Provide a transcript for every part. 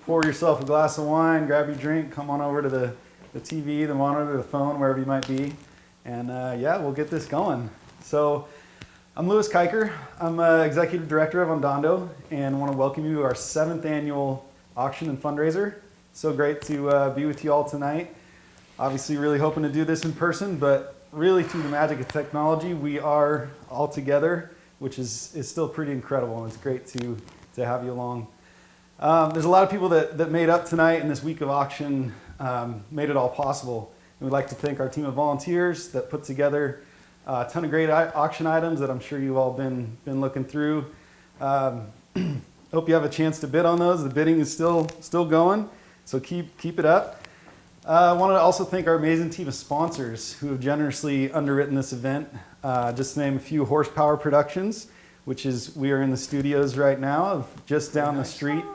pour yourself a glass of wine, grab your drink, come on over to the TV, the monitor, the phone, wherever you might be. And yeah, we'll get this going. So I'm Louis Kiker. I'm Executive Director of Andando and want to welcome you to our 7th annual Auction and Fundraiser. So great to be with you all tonight. Obviously really hoping to do this in person, but really through the magic of technology, we are all together, which is still pretty incredible, and it's great to have you along. There's a lot of people that made up tonight and this week of auction, made it all possible. And we'd like to thank our team of volunteers that put together a ton of great auction items that I'm sure you've all been looking through. Hope you have a chance to bid on those. The bidding is still going, so keep it up. I want to also thank our amazing team of sponsors who have generously underwritten this event. Just to name a few: Horsepower Productions, which is, we are in the studios right now, just down the street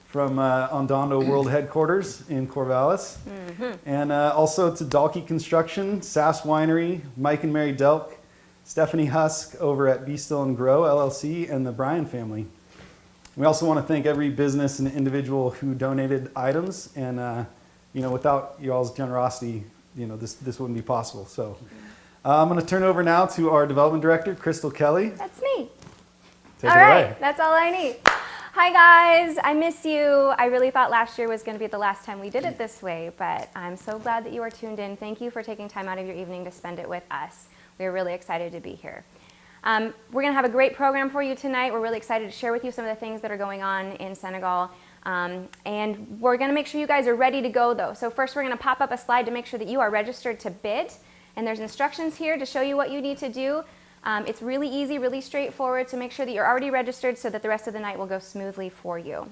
from Andando World Headquarters in Corvallis. And also to Dalkey Construction, Sass Winery, Mike and Mary Delk, Stephanie Husk over at Be Still and Grow LLC, and the Bryan family. We also want to thank every business and individual who donated items, and without y'all's generosity, this wouldn't be possible. So I'm going to turn it over now to our development director, Crystal Kelly. That's me. Take all it right, away. That's all I need. Hi guys, I miss you. I really thought last year was going to be the last time we did it this way, but I'm so glad that you are tuned in. Thank you for taking time out of your evening to spend it with us. We're really excited to be here. We're going to have a great program for you tonight. We're really excited to share with you some of the things that are going on in Senegal. And we're going to make sure you guys are ready to go though. So first we're going to pop up a slide to make sure that you are registered to bid. And there's instructions here to show you what you need to do. It's really easy, really straightforward, so make sure that you're already registered so that the rest of the night will go smoothly for you.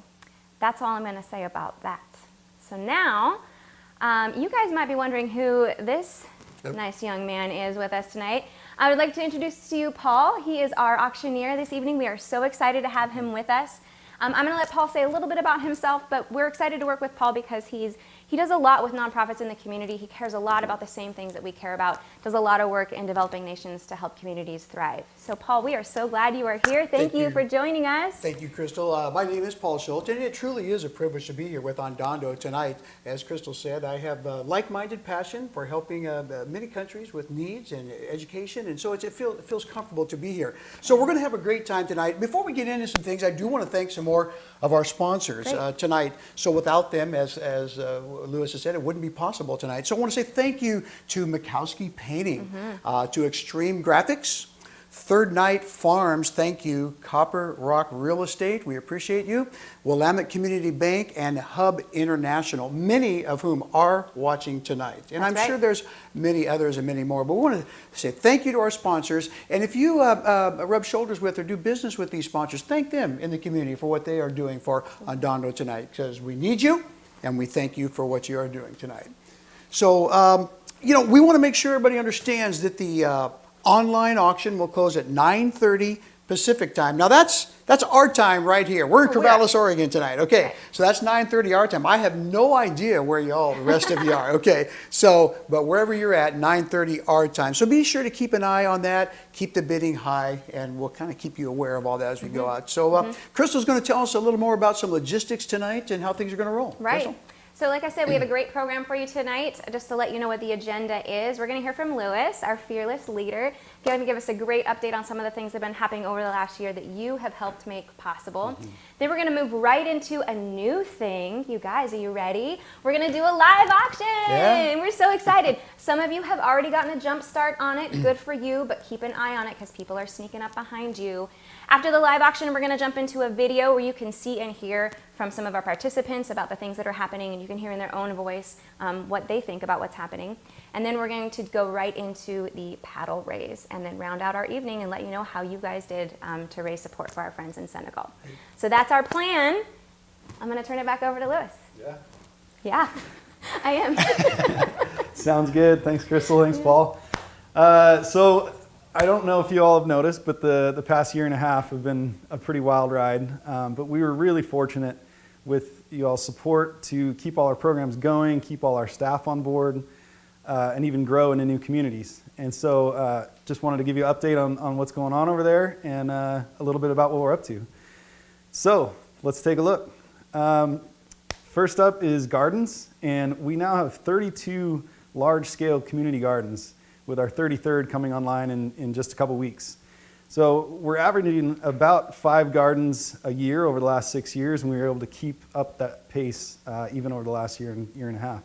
That's all I'm going to say about that. So now, you guys might be wondering who this nice young man is with us tonight. I would like to introduce to you Paul. He is our auctioneer this evening. We are so excited to have him with us. I'm going to let Paul say a little bit about himself, but we're excited to work with Paul because he does a lot with nonprofits in the community. He cares a lot about the same things that we care about, does a lot of work in developing nations to help communities thrive. So Paul, we are so glad you are here. Thank you for joining us. Thank you, Crystal. My name is Paul Schultz, and it truly is a privilege to be here with Andando tonight. As Crystal said, I have a like-minded passion for helping many countries with needs and education, and so it feels comfortable to be here. So we're going to have a great time tonight. Before we get into some things, I do want to thank some more of our sponsors tonight. So without them, as Louis has said, it wouldn't be possible tonight. So I want to say thank you to Mikowski Painting, to Extreme Graphics, Third Night Farms, thank you, Copper Rock Real Estate, we appreciate you, Willamette Community Bank, and Hub International, many of whom are watching tonight. And I'm sure there's many others and many more, but we want to say thank you to our sponsors. And if you rub shoulders with or do business with these sponsors, thank them in the community for what they are doing for Andando tonight, because we need you, and we thank you for what you are doing tonight. So, we want to make sure everybody understands that the online auction will close at 9:30 Pacific time. Now that's our time right here. We're in Corvallis, Oregon tonight. Okay, so that's 9:30 our time. I have no idea where the rest of you are. Okay, so but wherever you're at, 9:30 our time. So be sure to keep an eye on that. Keep the bidding high, and we'll kind of keep you aware of all that as we go out. So Crystal's going to tell us a little more about some logistics tonight and how things are going to roll. Right. Crystal? So like I said, we have a great program for you tonight. Just to let you know what the agenda is, we're going to hear from Louis, our fearless leader. He's going to give us a great update on some of the things that have been happening over the last year that you have helped make possible. Then we're going to move right into a new thing. You guys, are you ready? We're going to do a live auction. Yeah. We're so excited. Some of you have already gotten a jump start on it. Good for you, but keep an eye on it because people are sneaking up behind you. After the live auction, we're going to jump into a video where you can see and hear from some of our participants about the things that are happening, and you can hear in their own voice what they think about what's happening. And then we're going to go right into the paddle raise and then round out our evening and let you know how you guys did to raise support for our friends in Senegal. So that's our plan. I'm going to turn it back over to Louis. Yeah, I am. Sounds good. Thanks, Crystal. Thanks, Paul. So I don't know if you all have noticed, but the past year and a half have been a pretty wild ride. But we were really fortunate with you all's support to keep all our programs going, keep all our staff on board, and even grow into new communities. And so just wanted to give you an update on what's going on over there and a little bit about what we're up to. So let's take a look. first up is gardens, and we now have 32 large-scale community gardens, with our 33rd coming online in just a couple weeks. So we're averaging about 5 gardens a year over the last 6 years, and we were able to keep up that pace even over the last year and a half.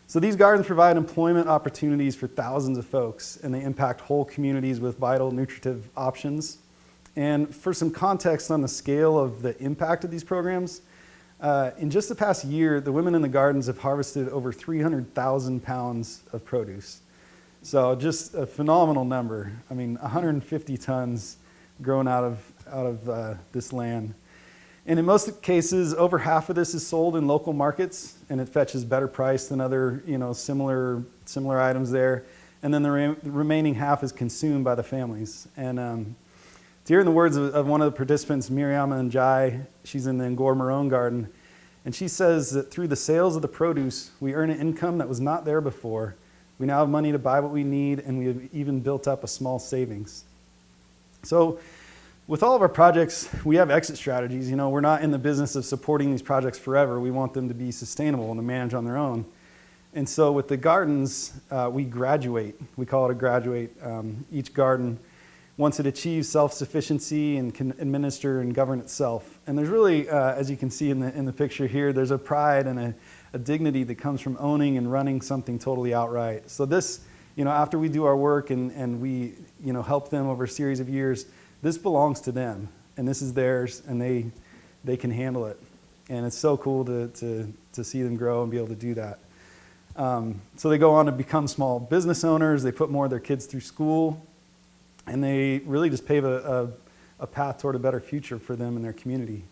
So these gardens provide employment opportunities for thousands of folks, and they impact whole communities with vital nutritive options. And for some context on the scale of the impact of these programs, in just the past year, the women in the gardens have harvested over 300,000 pounds of produce. So just a phenomenal number. I mean, 150 tons grown out of this land. And in most cases, over half of this is sold in local markets, and it fetches better price than other, similar items there. And then the remaining half is consumed by the families. And to hear in the words of one of the participants, Miriam and Jai, she's in the Ngor Marone garden, and she says that through the sales of the produce, we earn an income that was not there before. We now have money to buy what we need, and we have even built up a small savings. So with all of our projects, we have exit strategies. We're not in the business of supporting these projects forever. We want them to be sustainable and to manage on their own. And so with the gardens, we graduate. We call it a graduate. Each garden, once it achieves self-sufficiency and can administer and govern itself. And there's really, as you can see in the picture here, there's a pride and a dignity that comes from owning and running something totally outright. So this, after we do our work and we, help them over a series of years, this belongs to them, and this is theirs, and they can handle it. And it's so cool to see them grow and be able to do that. So they go on to become small business owners. They put more of their kids through school, and they really just pave a path toward a better future for them and their community.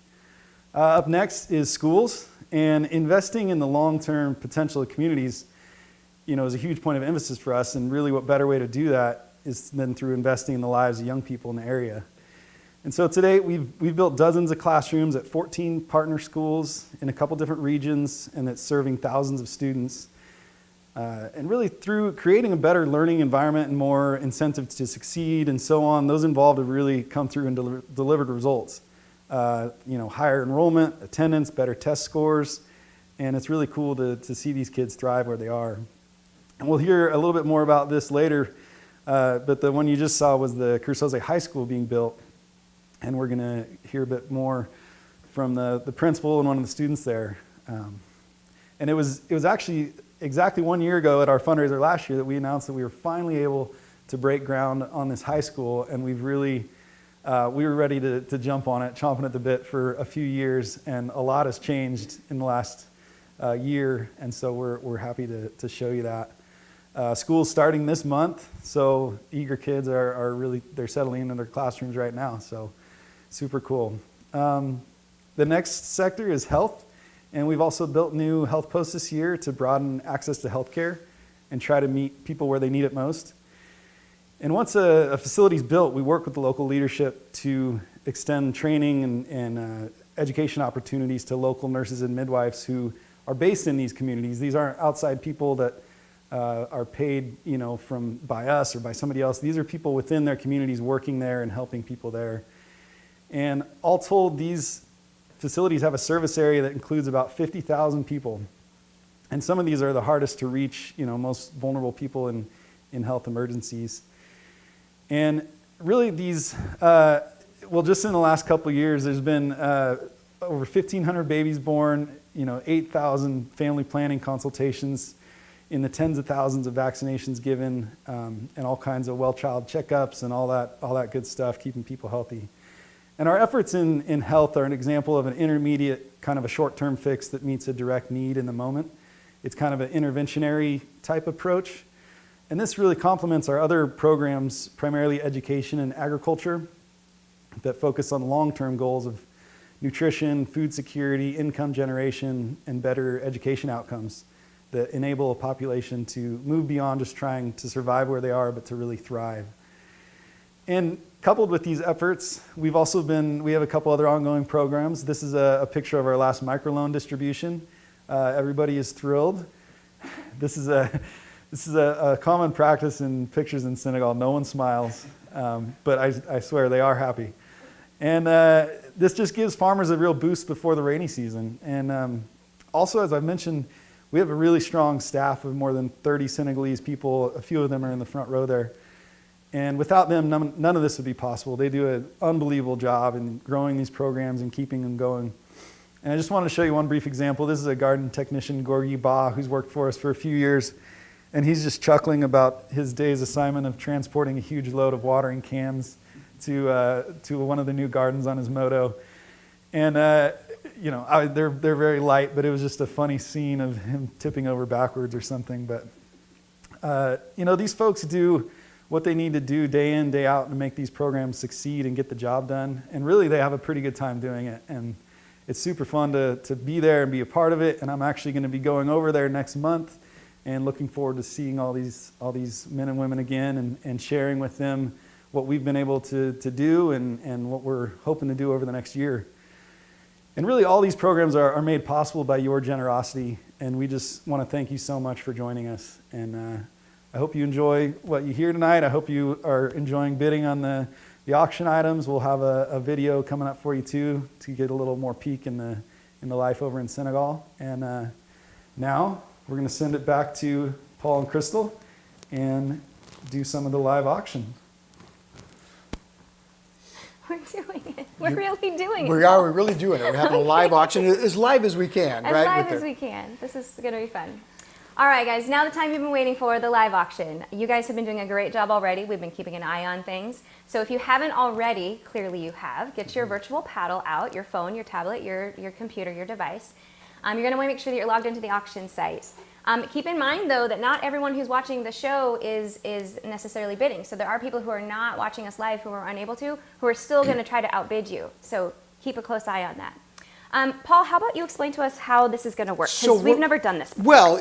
Up next is schools, and investing in the long-term potential of communities, is a huge point of emphasis for us, and really what better way to do that is then through investing in the lives of young people in the area. And so today we've built dozens of classrooms at 14 partner schools in a couple different regions, and it's serving thousands of students. And really through creating a better learning environment and more incentives to succeed and so on, those involved have really come through and delivered results. Higher enrollment, attendance, better test scores, and it's really cool to see these kids thrive where they are. And we'll hear a little bit more about this later, but the one you just saw was the Cursoze High School being built, and we're going to hear a bit more from the principal and one of the students there. And it was actually exactly 1 year ago at our fundraiser last year that we announced that we were finally able to break ground on this high school, and we've really we were ready to jump on it, chomping at the bit for a few years, and a lot has changed in the last year, and so we're happy to show you that. School's starting this month, so eager kids are really, they're settling into their classrooms right now, so super cool. The next sector is health, and we've also built new health posts this year to broaden access to healthcare and try to meet people where they need it most. And once a facility is built, we work with the local leadership to extend training and education opportunities to local nurses and midwives who are based in these communities. These aren't outside people that are paid, by us or by somebody else. These are people within their communities working there and helping people there. And all told, these facilities have a service area that includes about 50,000 people. And some of these are the hardest to reach, most vulnerable people in health emergencies. And really these, just in the last couple of years, there's been over 1,500 babies born, 8,000 family planning consultations, in the tens of thousands of vaccinations given, and all kinds of well-child checkups and all that good stuff, keeping people healthy. And our efforts in health are an example of an intermediate, kind of a short-term fix that meets a direct need in the moment. It's kind of an interventionary type approach. And this really complements our other programs, primarily education and agriculture, that focus on long-term goals of nutrition, food security, income generation, and better education outcomes that enable a population to move beyond just trying to survive where they are, but to really thrive. And coupled with these efforts, we have a couple other ongoing programs. This is a picture of our last microloan distribution. Everybody is thrilled. This is a common practice in pictures in Senegal. No one smiles, but I swear they are happy. And this just gives farmers a real boost before the rainy season. And also, as I mentioned, we have a really strong staff of more than 30 Senegalese people. A few of them are in the front row there. And without them, none of this would be possible. They do an unbelievable job in growing these programs and keeping them going. And I just wanted to show you one brief example. This is a garden technician, Gorgi Ba, who's worked for us for a few years. And he's just chuckling about his day's assignment of transporting a huge load of watering cans to one of the new gardens on his moto. And you know, they're very light, but it was just a funny scene of him tipping over backwards or something. But you know, these folks do what they need to do day in, day out to make these programs succeed and get the job done. And really, they have a pretty good time doing it. And it's super fun to be there and be a part of it. And I'm actually going to be going over there next month and looking forward to seeing all these men and women again and sharing with them what we've been able to do and what we're hoping to do over the next year. And really, all these programs are made possible by your generosity. And we just want to thank you so much for joining us. And I hope you enjoy what you hear tonight. I hope you are enjoying bidding on the auction items. We'll have a video coming up for you too to get a little more peek in the life over in Senegal. And now we're going to send it back to Paul and Crystal and do some of the live auction. We're doing it. We're really doing it. We're really doing it. We're having a live auction, as live as we can, as right? live as we can. This is going to be fun. All right, guys, now the time you've been waiting for, the live auction. You guys have been doing a great job already. We've been keeping an eye on things. So if you haven't already, clearly you have, get your virtual paddle out, your phone, your tablet, your computer, your device. You're going to want to make sure that you're logged into the auction site. Keep in mind, though, that not everyone who's watching the show is necessarily bidding. So there are people who are not watching us live who are unable to, who are still going to try to outbid you. So keep a close eye on that. Paul, how about you explain to us how this is going to work? Because we've never done this before. Well,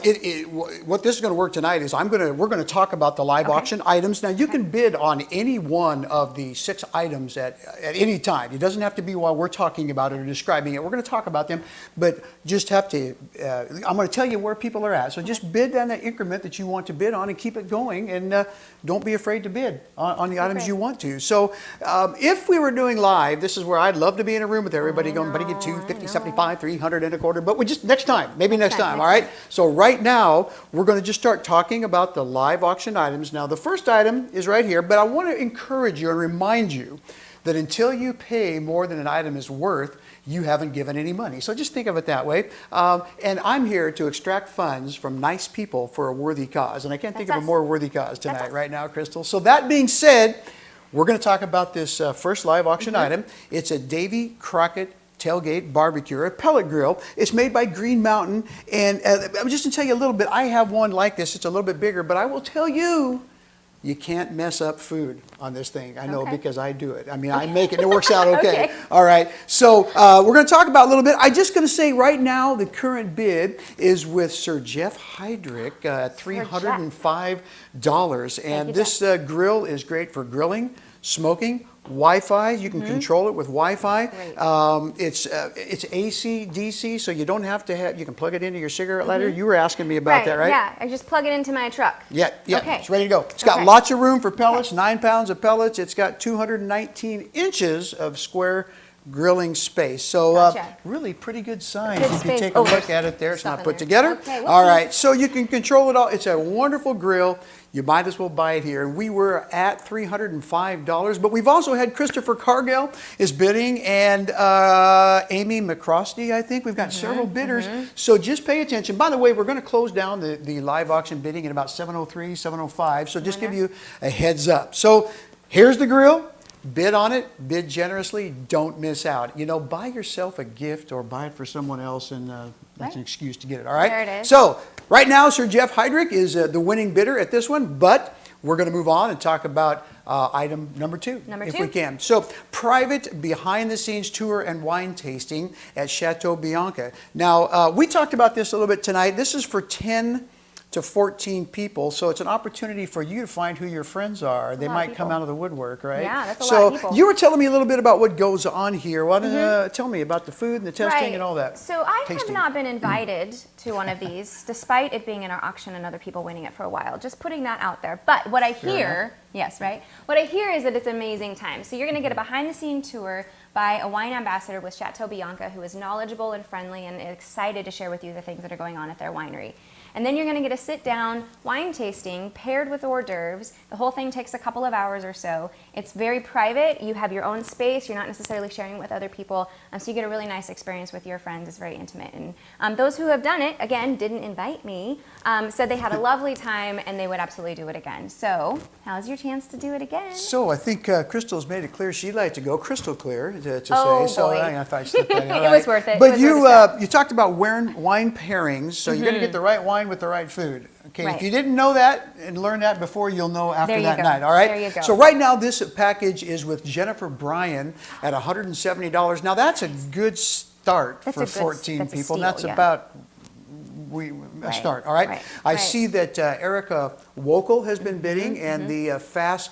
what this is going to work tonight is we're going to talk about the live auction items. Now, you can bid on any one of the 6 items at any time. It doesn't have to be while we're talking about it or describing it. We're going to talk about them, but just have to, I'm going to tell you where people are at. So just bid on the increment that you want to bid on and keep it going, and don't be afraid to bid on the items you want to. So if we were doing live, this is where I'd love to be in a room with everybody going, buddy, get 250, 75, 300 and a quarter, but we just next time, maybe next time, all right? So right now, we're going to just start talking about the live auction items. Now, the first item is right here, but I want to encourage you and remind you that until you pay more than an item is worth, you haven't given any money. So just think of it that way. And I'm here to extract funds from nice people for a worthy cause. And I can't think of a more worthy cause tonight, right now, Crystal. So that being said, we're going to talk about this first live auction item. It's a Davy Crockett tailgate barbecue, a pellet grill. It's made by Green Mountain. And just to tell you a little bit, I have one like this. It's a little bit bigger, but I will tell you, you can't mess up food on this thing. I know because I do it. I mean, I make it and it works out okay. All right. So we're going to talk about a little bit. I'm just going to say right now the current bid is with Sir Jeff Heydrich at $305. And this grill is great for grilling, smoking, Wi-Fi. You can control it with Wi-Fi. It's AC, DC, so you don't have to have, you can plug it into your cigarette lighter. You were asking me about that, right? Yeah, I just plug it into my truck. Yeah, it's ready to go. It's got lots of room for pellets, 9 pounds of pellets. It's got 219 inches of square grilling space. So really pretty good size. If you take a look at it there, it's not put together. All right, so you can control it all. It's a wonderful grill. You might as well buy it here. And we were at $305, but we've also had Christopher Cargill is bidding and Amy McCrosty, I think. We've got several bidders. So just pay attention. By the way, we're going to close down the live auction bidding at about 7:03, 7:05. So just give you a heads up. So here's the grill. Bid on it, bid generously, don't miss out. You know, buy yourself a gift or buy it for someone else, and that's an excuse to get it, all right? There it is. So, right now, Sir Jeff Heydrich is the winning bidder at this one, but we're going to move on and talk about item number 2, if we can. So, private behind-the-scenes tour and wine tasting at Chateau Bianca. Now, we talked about this a little bit tonight. This is for 10 to 14 people. So it's an opportunity for you to find who your friends are. They might come out of the woodwork, right? Yeah, that's a lot of people. So you were telling me a little bit about what goes on here. Why don't tell me about the food and the testing and all that. So I have Tasting. not been invited to one of these, despite it being in our auction and other people winning it for a while. Just putting that out there. But what I hear, yes, right? What I hear is that it's an amazing time. So you're going to get a behind-the-scenes tour by a wine ambassador with Chateau Bianca, who is knowledgeable and friendly and excited to share with you the things that are going on at their winery. And then you're going to get a sit-down wine tasting paired with hors d'oeuvres. The whole thing takes a couple of hours or so. It's very private. You have your own space. You're not necessarily sharing with other people. So you get a really nice experience with your friends. It's very intimate. And those who have done it, again, didn't invite me, said they had a lovely time and they would absolutely do it again. So now's your chance to do it again. So I think Crystal's made it clear she'd like to go crystal clear to Oh, say. So boy. I thought I'd slip that in. It was worth it. But It was worth a step. you talked about wine pairings, so you're going to get the right wine with the right food. Okay, Right. if you didn't know that and learn that before, you'll know after There you that go. night. All right. There you go. So right now, this package is with Jennifer Bryan at $170. Now that's a good start That's for a good- 14 that's a people. steal, and that's yeah. about a Right, start. All right. right, I right. see that Erica Wokel has been bidding, and the Foss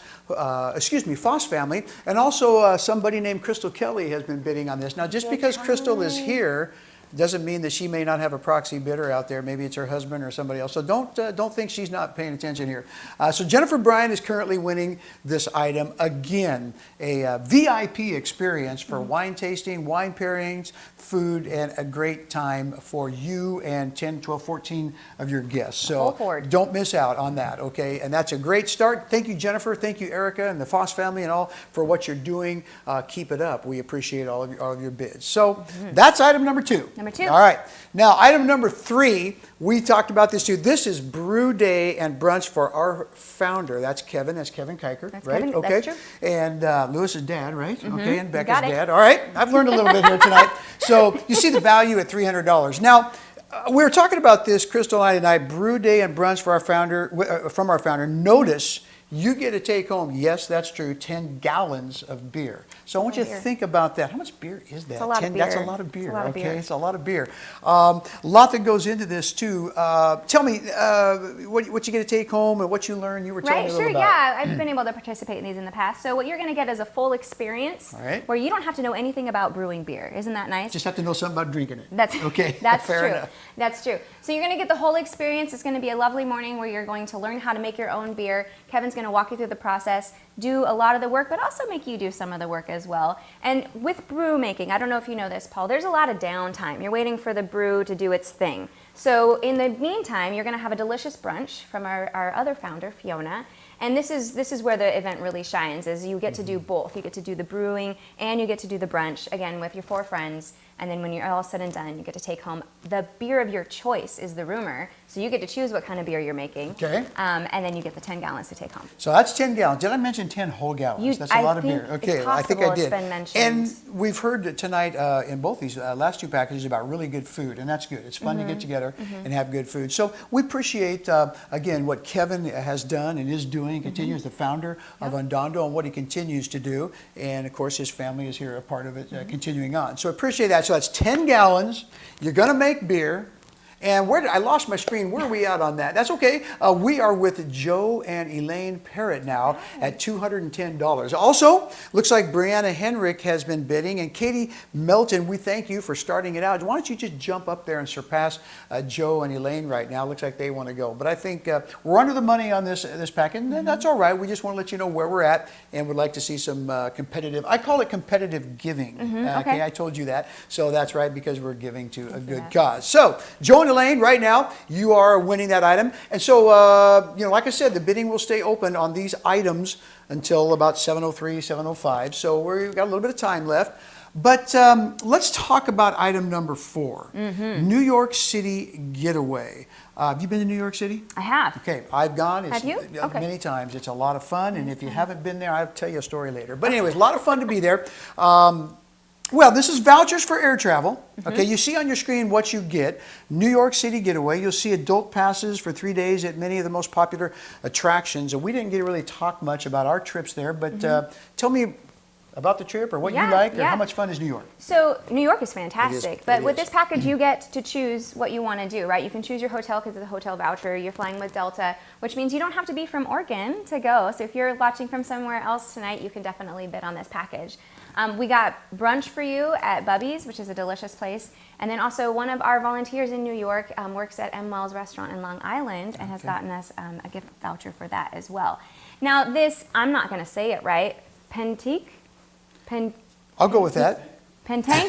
family, and also somebody named Crystal Kelly has been bidding on this. Now, just because Crystal is here doesn't mean that she may not have a proxy bidder out there. Maybe it's her husband or somebody else. So don't think she's not paying attention here. So Jennifer Bryan is currently winning this item. Again, a VIP experience for wine tasting, wine pairings, food, and a great time for you and 10, 12, 14 of your guests. Whole So horde. don't miss out on that, okay? And that's a great start. Thank you, Jennifer. Thank you, Erica, and the Foss family and all for what you're doing. Keep it up. We appreciate all of your bids. So that's item number 2. Number 2. All right. Now, item number 3, we talked about this too. This is brew day and brunch for our founder. That's Kevin. That's Kevin Kiker, That's right? Kevin. Okay. That's true. And Lewis's dad, right? Okay. And Becca's got it. dad. All right. I've learned a little bit here tonight. So you see the value at $300. Now, we were talking about this, Crystal and I, brew day and brunch for our founder, from our founder. Notice you get to take home, yes, that's true, 10 gallons of beer. So I want you to think about that. How much beer is that? It's a lot of 10, That's a beer. lot of beer, It's a lot of okay? beer. It's a lot of beer. A lot that goes into this too. Tell me what you get to take home and what you learned. You were telling Right, me a sure, little about. yeah. I've been able to participate in these in the past. So what you're going to get is a full experience All right. where you don't have to know anything about brewing beer. Isn't that nice? Just have to know something about drinking it. That's okay. That's Fair true. enough. That's true. So you're going to get the whole experience. It's going to be a lovely morning where you're going to learn how to make your own beer. Kevin's going to walk you through the process, do a lot of the work, but also make you do some of the work as well. And with brew making, I don't know if you know this, Paul, there's a lot of downtime. You're waiting for the brew to do its thing. So in the meantime, you're going to have a delicious brunch from our other founder, Fiona. And this is where the event really shines, is you get to do both. You get to do the brewing and you get to do the brunch, again, with your 4 friends. And then when you're all said and done, you get to take home the beer of your choice is the rumor. So you get to choose what kind of beer you're making. Okay. And then you get the 10 gallons to take home. So that's 10 gallons. Did I mention 10 whole gallons? That's a I lot of think beer. it's Okay, I think possible I did. it's been mentioned. And we've heard tonight in both these last 2 packages about really good food, and that's good. It's fun to get together and have good food. So we appreciate, again, what Kevin has done and is doing, and continues, the founder of Andando, and what he continues to do. And of course, his family is here, a part of it, continuing on. So appreciate that. So that's 10 gallons. You're going to make beer. And I lost my screen. Where are we at on that? That's okay. We are with Joe and Elaine Parrott now at $210. Also, looks like Brianna Henrik has been bidding, and Katie Melton, we thank you for starting it out. Why don't you just jump up there and surpass Joe and Elaine right now? Looks like they want to go. But I think we're under the money on this packet, and that's all right. We just want to let you know where we're at, and would like to see some competitive, I call it competitive giving. Okay, I told you that. So that's right, because we're giving to a good cause. So, Joe and Elaine, right now, you are winning that item. And so, like I said, the bidding will stay open on these items until about 7:03, 7:05. So we've got a little bit of time left. But let's talk about item number 4, New York City Getaway. Have you been to New York City? I have. Okay, I've gone. Have you? Okay. Many times. It's a lot of fun. And if you haven't been there, I'll tell you a story later. But anyways, a lot of fun to be there. Well, this is vouchers for air travel. Okay, you see on your screen what you get. New York City Getaway. You'll see adult passes for 3 days at many of the most popular attractions. And we didn't get to really talk much about our trips there, but tell me about the trip or what you Yeah, like, or yeah. how much fun is New York? So New York is fantastic, It but with is. this package you get to choose what you want to do, right? You can choose your hotel because it's a hotel voucher. You're flying with Delta, which means you don't have to be from Oregon to go. So if you're watching from somewhere else tonight, you can definitely bid on this package. We got brunch for you at Bubby's, which is a delicious place. And then also one of our volunteers in New York works at M. Wells Restaurant in Long Island and has gotten us a gift voucher for that as well. Now this, I'm not going to say it right, Pentique? I'll go with that. Pentank?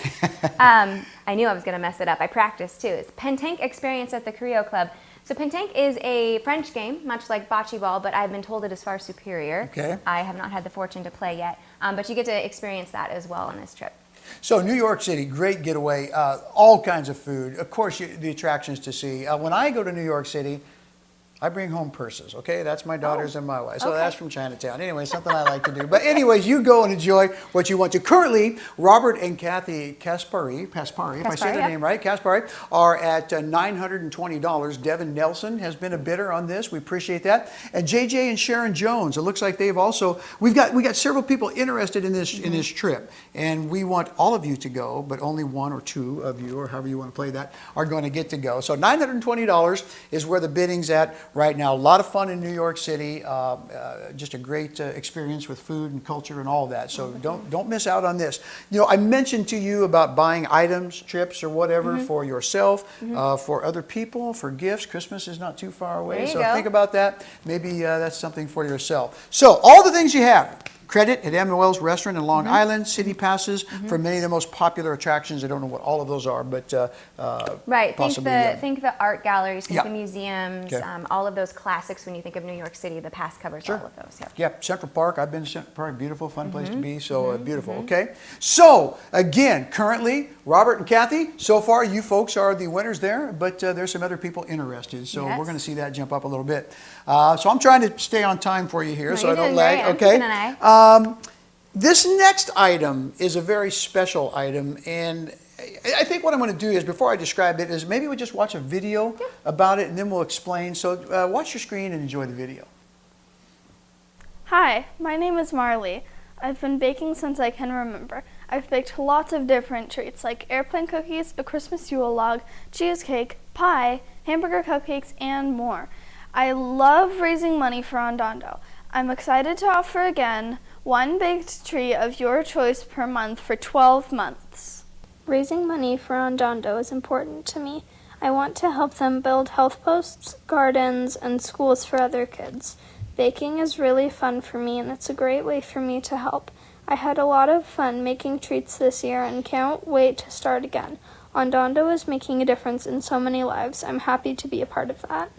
I knew I was going to mess it up. I practiced too. It's Pentank Experience at the Creo Club. So Pentank is a French game, much like bocce ball, but I've been told it is far superior. Okay. I have not had the fortune to play yet, but you get to experience that as well on this trip. So New York City, great getaway, all kinds of food. Of course, the attractions to see. When I go to New York City, I bring home purses, okay? That's my daughter's and my wife. So okay. that's from Chinatown. Anyway, something I like to do. But anyways, you go and enjoy what you want to. Currently, Robert and Kathy Kaspari, if I say their name right, Kaspari, are at $920. Devin Nelson has been a bidder on this. We appreciate that. And JJ and Sharon Jones, it looks like they've also, we got several people interested in this trip. And we want all of you to go, but only one or two of you, or however you want to play that, are going to get to go. So $920 is where the bidding's at right now. A lot of fun in New York City, just a great experience with food and culture and all of that. So don't miss out on this. You know, I mentioned to you about buying items, trips, or whatever for yourself, for other people, for gifts. Christmas is not too far away, There you so go. think about that. Maybe that's something for yourself. So all the things you have. Credit at M. Wells Restaurant in Long Island, city passes for many of the most popular attractions. I don't know what all of those are, but Right. possibly, Think the art galleries, think Yeah. the museums, Okay. all of those classics. When you think of New York City, the pass covers all of those. Yeah. Yep, Central Park. I've been to Central Park. Beautiful, fun place to be. So beautiful. Okay. So again, currently, Robert and Kathy. So far, you folks are the winners there, but there's some other people interested. So Yes. we're going to see that jump up a little bit. So I'm trying to stay on time for you here, No, so you're I don't doing lag. great. I'm Okay. keeping an eye. This next item is a very special item, and I think what I'm going to do is, before I describe it, is maybe we just watch a video about it, and then we'll explain. So watch your screen and enjoy the video. Hi, my name is Marley. I've been baking since I can remember. I've baked lots of different treats like airplane cookies, a Christmas Yule log, cheesecake, pie, hamburger cupcakes, and more. I love raising money for Andando. I'm excited to offer again one baked treat of your choice per month for 12 months. Raising money for Andando is important to me. I want to help them build health posts, gardens, and schools for other kids. Baking is really fun for me, and it's a great way for me to help. I had a lot of fun making treats this year and can't wait to start again. Andando is making a difference in so many lives. I'm happy to be a part of that.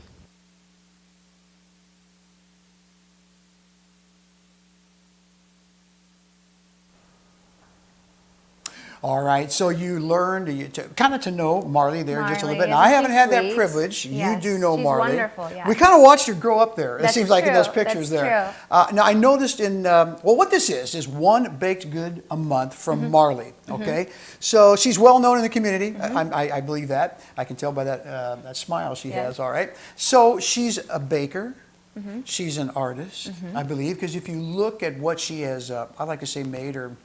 All right, so you learned to know Marley there just a little Marley, bit. Now, I isn't haven't she had that sweet? privilege. Yes, You do know she's Marley. wonderful, yeah. We kind of watched her grow up there. That's It seems like in those true, pictures that's there. true. Now, I noticed well, what this is one baked good a month from Marley. Okay, so she's well known in the community. I believe that. I can tell by that smile she has. All right, so she's a baker. She's an artist, I believe, because if you look at what she has, I like to say made, or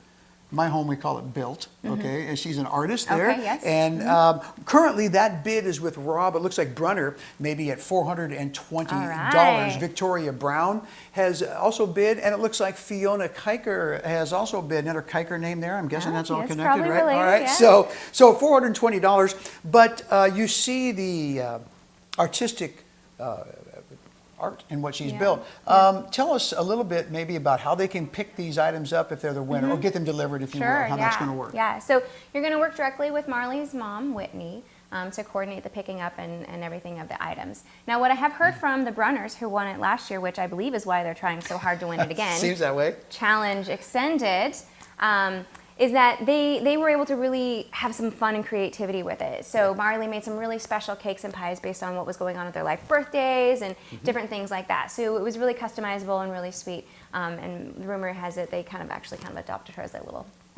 my home we call it built, okay? And she's an artist there. Okay, yes. And currently that bid is with Rob, it looks like Brunner, maybe at $420. All right. Victoria Brown has also bid, and it looks like Fiona Kiker has also bid. Another Kiker name there, I'm guessing that's all yes, connected, probably right? related, All right, yeah. so $420, but you see the artistic art in what she's built. Tell us a little bit maybe about how they can pick these items up if they're the winner, or get them delivered if you will, how that's going to work. Yeah, so you're going to work directly with Marley's mom, Whitney, to coordinate the picking up and everything of the items. Now, what I have heard from the Brunners, who won it last year, which I believe is why they're trying so hard to win it again. Seems that way. Challenge extended, is that they were able to really have some fun and creativity with it. So Marley made some really special cakes and pies based on what was going on at their life birthdays and different things like that. So it was really customizable and really sweet. And rumor has it they actually adopted her as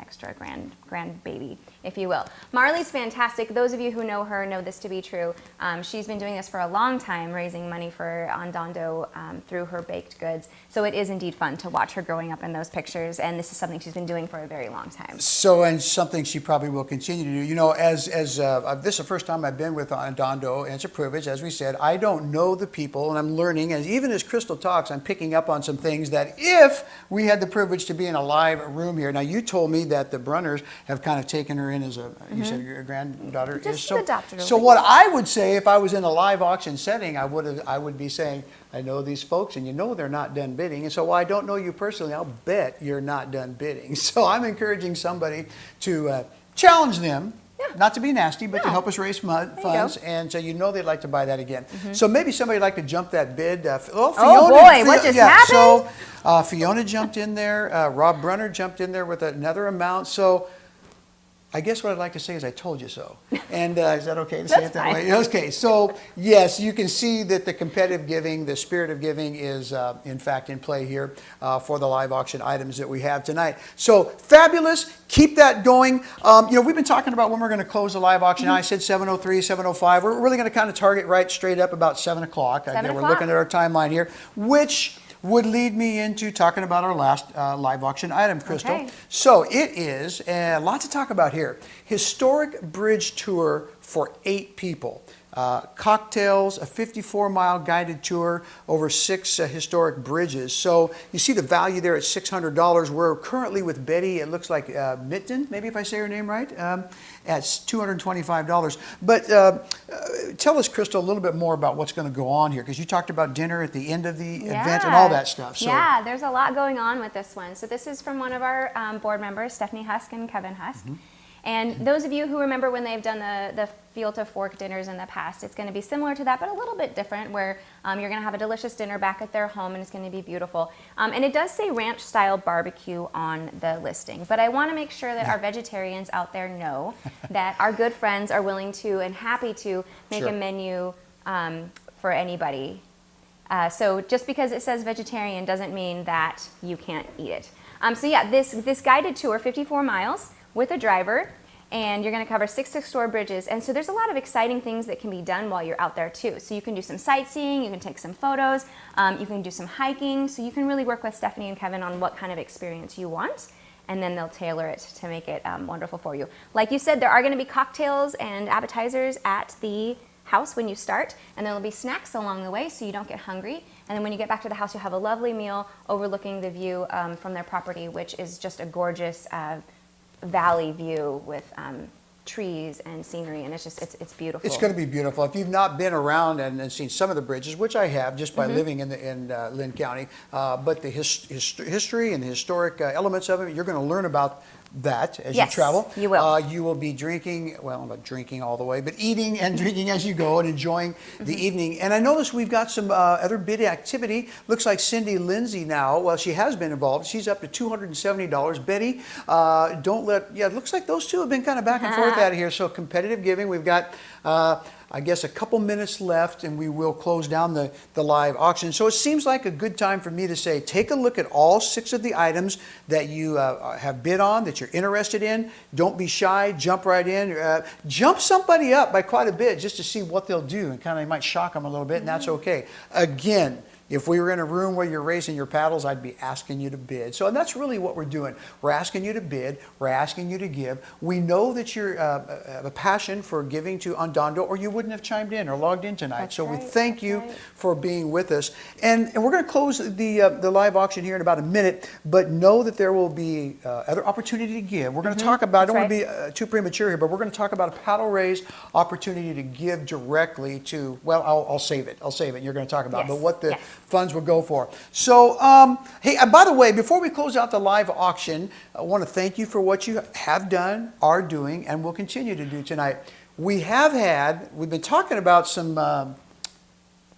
extra grandbaby, if you will. Marley's fantastic. Those of you who know her know this to be true. She's been doing this for a long time, raising money for Andando through her baked goods. So it is indeed fun to watch her growing up in those pictures, and this is something she's been doing for a very long time. So, and something she probably will continue to do. You know, as this is the first time I've been with Andando, and it's a privilege, as we said. I don't know the people, and I'm learning, and even as Crystal talks, I'm picking up on some things that if we had the privilege to be in a live room here. Now, you told me that the Brunners have kind of taken her in as a, you said your granddaughter is. Just adopted her. So what I would say if I was in a live auction setting, I would be saying, I know these folks, and you know they're not done bidding. And so while I don't know you personally, I'll bet you're not done bidding. So I'm encouraging somebody to challenge them, not to be nasty, but to help us raise funds. And so you know they'd like to buy that again. So maybe somebody would like to jump that bid. Fiona, what just happened? So Fiona jumped in there. Rob Brunner jumped in there with another amount. So I guess what I'd like to say is I told you so. And is that okay to say it that way? Okay, so yes, you can see that the competitive giving, the spirit of giving is in fact in play here for the live auction items that we have tonight. So fabulous, keep that going. You know, we've been talking about when we're going to close the live auction. I said 7:03, 7:05. We're really going to kind of target right straight up about 7 o'clock. We're looking at our timeline here, which would lead me into talking about our last live auction item, Crystal. Okay. So it is a lot to talk about here. Historic bridge tour for 8 people. Cocktails, a 54-mile guided tour over 6 historic bridges. So you see the value there at $600. We're currently with Betty, it looks like Mitten, maybe if I say her name right, at $225. But tell us, Crystal, a little bit more about what's going to go on here, because you talked about dinner at the end of the event and all that stuff. So. Yeah, there's a lot going on with this one. So this is from one of our board members, Stephanie Husk and Kevin Husk. And those of you who remember when they've done the Field to Fork dinners in the past, it's going to be similar to that, but a little bit different, where you're going to have a delicious dinner back at their home, and it's going to be beautiful. And it does say ranch-style barbecue on the listing, but I want to make sure that our vegetarians out there know that our good friends are willing to and happy to make a menu for anybody. So just because it says vegetarian doesn't mean that you can't eat it. So yeah, this guided tour, 54 miles, with a driver, and you're going to cover 6 historic bridges. And so there's a lot of exciting things that can be done while you're out there too. So you can do some sightseeing, you can take some photos, you can do some hiking. So you can really work with Stephanie and Kevin on what kind of experience you want, and then they'll tailor it to make it wonderful for you. Like you said, there are going to be cocktails and appetizers at the house when you start, and there'll be snacks along the way so you don't get hungry. And then when you get back to the house, you'll have a lovely meal overlooking the view from their property, which is just a gorgeous valley view with trees and scenery, and it's beautiful. It's going to be beautiful. If you've not been around and seen some of the bridges, which I have just by living in Lynn County, but the history and the historic elements of it, you're going to learn about that as you travel. You will. You will be drinking, well, not drinking all the way, but eating and drinking as you go and enjoying the evening. And I noticed we've got some other bid activity. Looks like Cindy Lindsay now, well, she has been involved. She's up to $270. Betty, it looks like those two have been kind of back and forth out of here. So competitive giving. We've got, I guess, a couple minutes left, and we will close down the live auction. So it seems like a good time for me to say, take a look at all 6 of the items that you have bid on, that you're interested in. Don't be shy. Jump right in. Jump somebody up by quite a bit just to see what they'll do, and kind of might shock them a little bit, and that's okay. Again, if we were in a room where you're raising your paddles, I'd be asking you to bid. So, and that's really what we're doing. We're asking you to bid. We're asking you to give. We know that you're have a passion for giving to Andando, or you wouldn't have chimed in or logged in tonight. That's so right, we thank you right. for being with us. And we're going to close the live auction here in about a minute, but know that there will be other opportunity to give. We're going to talk about, I don't want to be too premature here, but we're going to talk about a paddle raise opportunity to give directly to, well, I'll save it. I'll save it. You're going to talk about, but what the funds will go for. So, hey, by the way, before we close out the live auction, I want to thank you for what you have done, are doing, and will continue to do tonight. We've been talking about some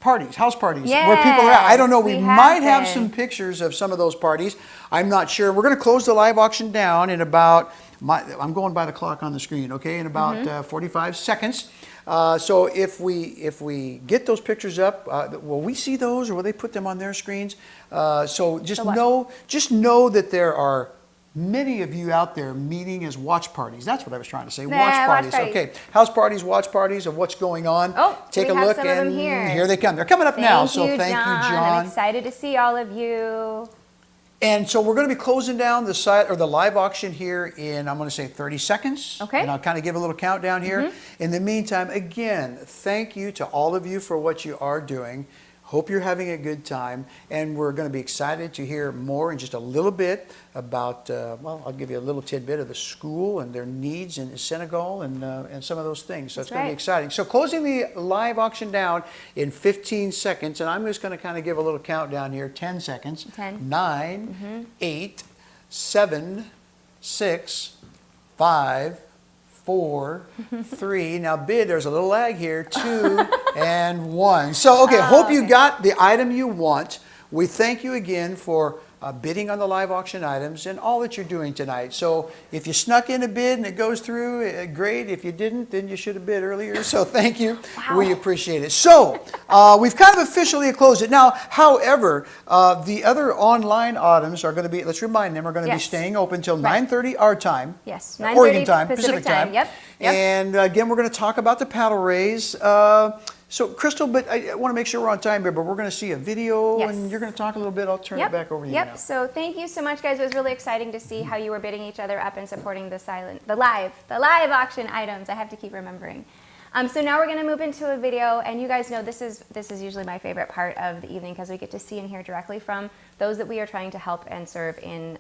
parties, house parties, where people are at. I don't know, we might have some pictures of some of those parties. I'm not sure. We're going to close the live auction down in about, I'm going by the clock on the screen, okay, in about 45 seconds. So if we get those pictures up, will we see those, or will they put them on their screens? So just know that there are many of you out there meeting as watch parties. That's what I was trying to say. Yeah, Watch watch parties. parties. Okay. House parties, watch parties of what's going on. Oh, take we a have look some of them and here. they come. They're coming up now. So Thank thank you, John. I'm excited to see all of you. And so we're going to be closing down the site or the live auction here in, I'm going to say 30 seconds. Okay. And I'll kind of give a little countdown here. In the meantime, again, thank you to all of you for what you are doing. Hope you're having a good time. And we're going to be excited to hear more in just a little bit about, well, I'll give you a little tidbit of the school and their needs in Senegal and some of those things. So it's going to be exciting. So closing the live auction down in 15 seconds. And I'm just going to kind of give a little countdown here. 10 seconds. 10. 9, 8, 7, 6, 5, 4, 3. Now bid, there's a little lag here. 2 and 1. So, okay, hope you got the item you want. We thank you again for bidding on the live auction items and all that you're doing tonight. So if you snuck in a bid and it goes through, great. If you didn't, then you should have bid earlier. So thank you. Wow. We appreciate it. So we've kind of officially closed it. Now, however, the other online items are going to be, let's remind them, are going to be staying open until 9:30 our time. Yes, Oregon 9:30 time, Pacific time. Yep. And again, we're going to talk about the paddle raise. So, Crystal, but I want to make sure we're on time here, but we're going to see a video and you're going to talk a little bit. I'll turn it back over to you now. So thank you so much, guys. It was really exciting to see how you were bidding each other up and supporting the live auction items. I have to keep remembering. So now we're going to move into a video, and you guys know this is usually my favorite part of the evening because we get to see and hear directly from those that we are trying to help and serve in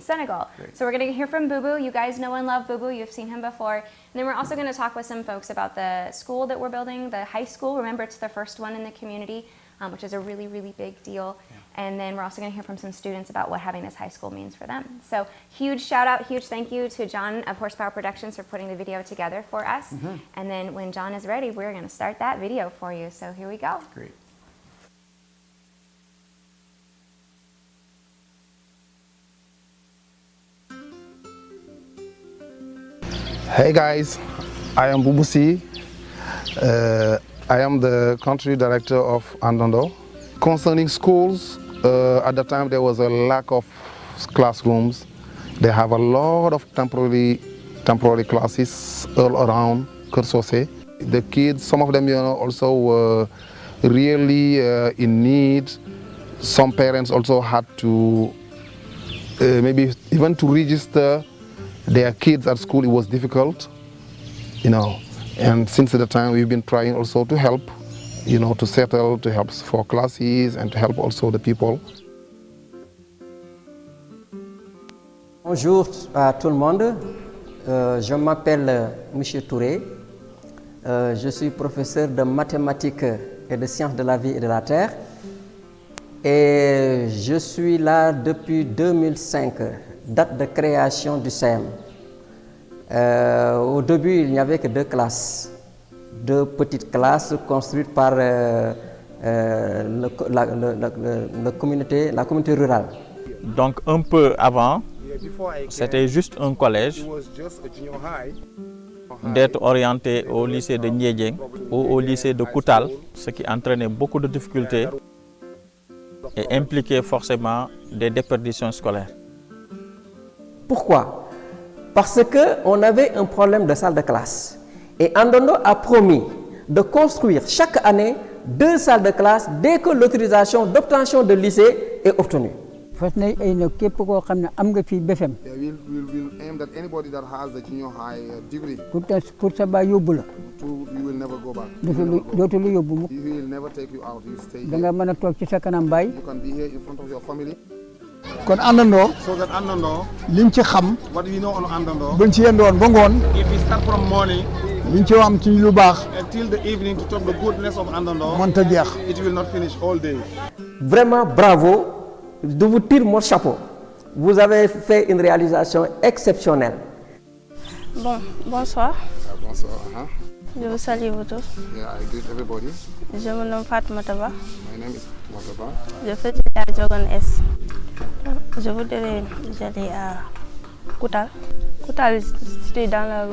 Senegal. Great. So we're going to hear from Boo Boo. You guys know and love Boo Boo. You've seen him before. And then we're also going to talk with some folks about the school that we're building, the high school. Remember, it's the first one in the community, which is a really, really big deal. Yeah. And then we're also going to hear from some students about what having this high school means for them. So huge shout out, huge thank you to John of Horsepower Productions for putting the video together for us. And then when John is ready, we're going to start that video for you. So here we go. Great. Hey guys, I am Bubusi. I am the country director of Andando. Concerning schools, at the time there was a lack of classrooms. They have a lot of temporary classes all around Kersose. The kids, some of them also were really in need. Some parents also had to maybe even to register their kids at school. It was difficult, and since the time we've been trying also to help, to settle, to help for classes and to help also the people. Bonjour à tout le monde, je m'appelle Monsieur Touré, je suis professeur de mathématiques et de sciences de la vie et de la terre et je suis là depuis 2005, date de création du CEM. Au début, il n'y avait que 2 classes, 2 petites classes construites par la communauté rurale. Donc un peu avant, c'était juste un collège, d'être orienté au lycée de Ndiédiène ou au lycée de Koutal, ce qui entraînait beaucoup de difficultés et impliquait forcément des déperditions scolaires. Pourquoi? Parce qu'on avait un problème de salle de classe. Et Andando a promis de construire chaque année 2 salles de classe dès que l'autorisation d'obtention de lycée est obtenue. Yeah, we'll aim that anybody that has the junior high degree, you will never go back. He will never take you out. You stay here. You can be here in front of your family. Kon Andando, So that Andando, liñ ci xam, what we know on Andando, buñ ci yendoon ba ngoon, if we start from morning liñ ci am ci lu baax, until the evening to talk the goodness of Andando, mënta jeex. it will not finish all day. Vraiment bravo, je vous tire mon chapeau. Vous avez fait une réalisation exceptionnelle. Bon, bonsoir. Bonsoir. Je vous salue vous tous. Yeah, I greet everybody. Je me nomme Fatma Taba. My name is Mataba. Je fais à Jogon S. Je voudrais aller à Koutal. Koutal, c'était dans la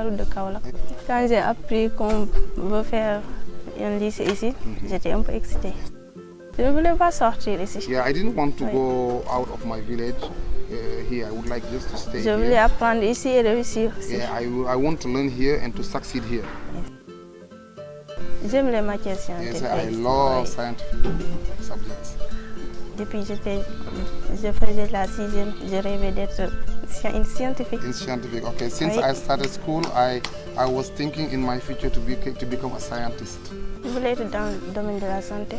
route de Kaolack. Quand j'ai appris qu'on veut faire un lycée ici, j'étais un peu excitée. Je ne voulais pas sortir ici. Yeah, I didn't want to go out of my village here. I would like just to stay Je voulais here. apprendre ici et réussir aussi. Yeah, I want to learn here and to succeed here. J'aime les matières Yes, scientifiques. I love Oui. scientific subjects. Depuis que je faisais la sixième, je rêvais d'être une scientifique. In scientific, okay. Since Oui. I started school, I was thinking in my future to become a scientist. Je voulais être dans le domaine de la santé.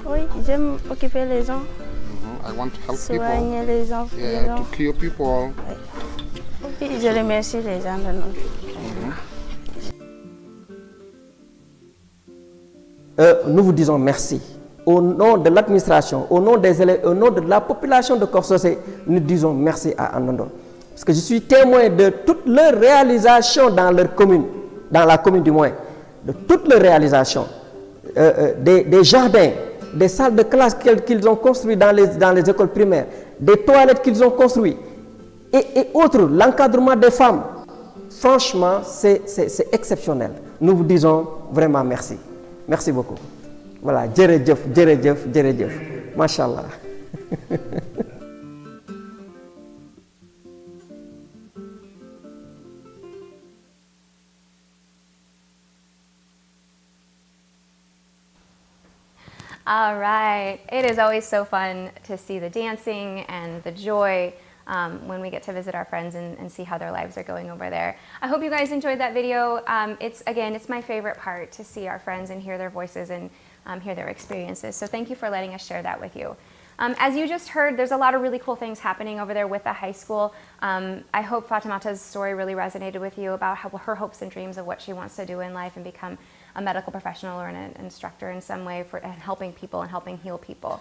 Oui, j'aime occuper les gens, I want to help soigner people. les gens. Yeah, to cure people. Oui. Et je remercie les gens de nous. Nous vous disons merci. Au nom de l'administration, au nom des élèves, au nom de la population de Korsosé, nous disons merci à Andando. Parce que je suis témoin de toutes leurs réalisations dans leur commune, dans la commune du moins, de toutes leurs réalisations, des jardins, des salles de classe qu'ils ont construites dans les écoles primaires, des toilettes qu'ils ont construites, et autres, l'encadrement des femmes. Franchement, c'est exceptionnel. Nous vous disons vraiment merci. Merci beaucoup. Voilà, jërëjëf jërëjëf jërëjëf macha allah. All right. It is always so fun to see the dancing and the joy when we get to visit our friends and see how their lives are going over there. I hope you guys enjoyed that video. It's my favorite part to see our friends and hear their voices and hear their experiences. So thank you for letting us share that with you. As you just heard, there's a lot of really cool things happening over there with the high school. I hope Fatimata's story really resonated with you about her hopes and dreams of what she wants to do in life and become a medical professional or an instructor in some way for helping people and helping heal people.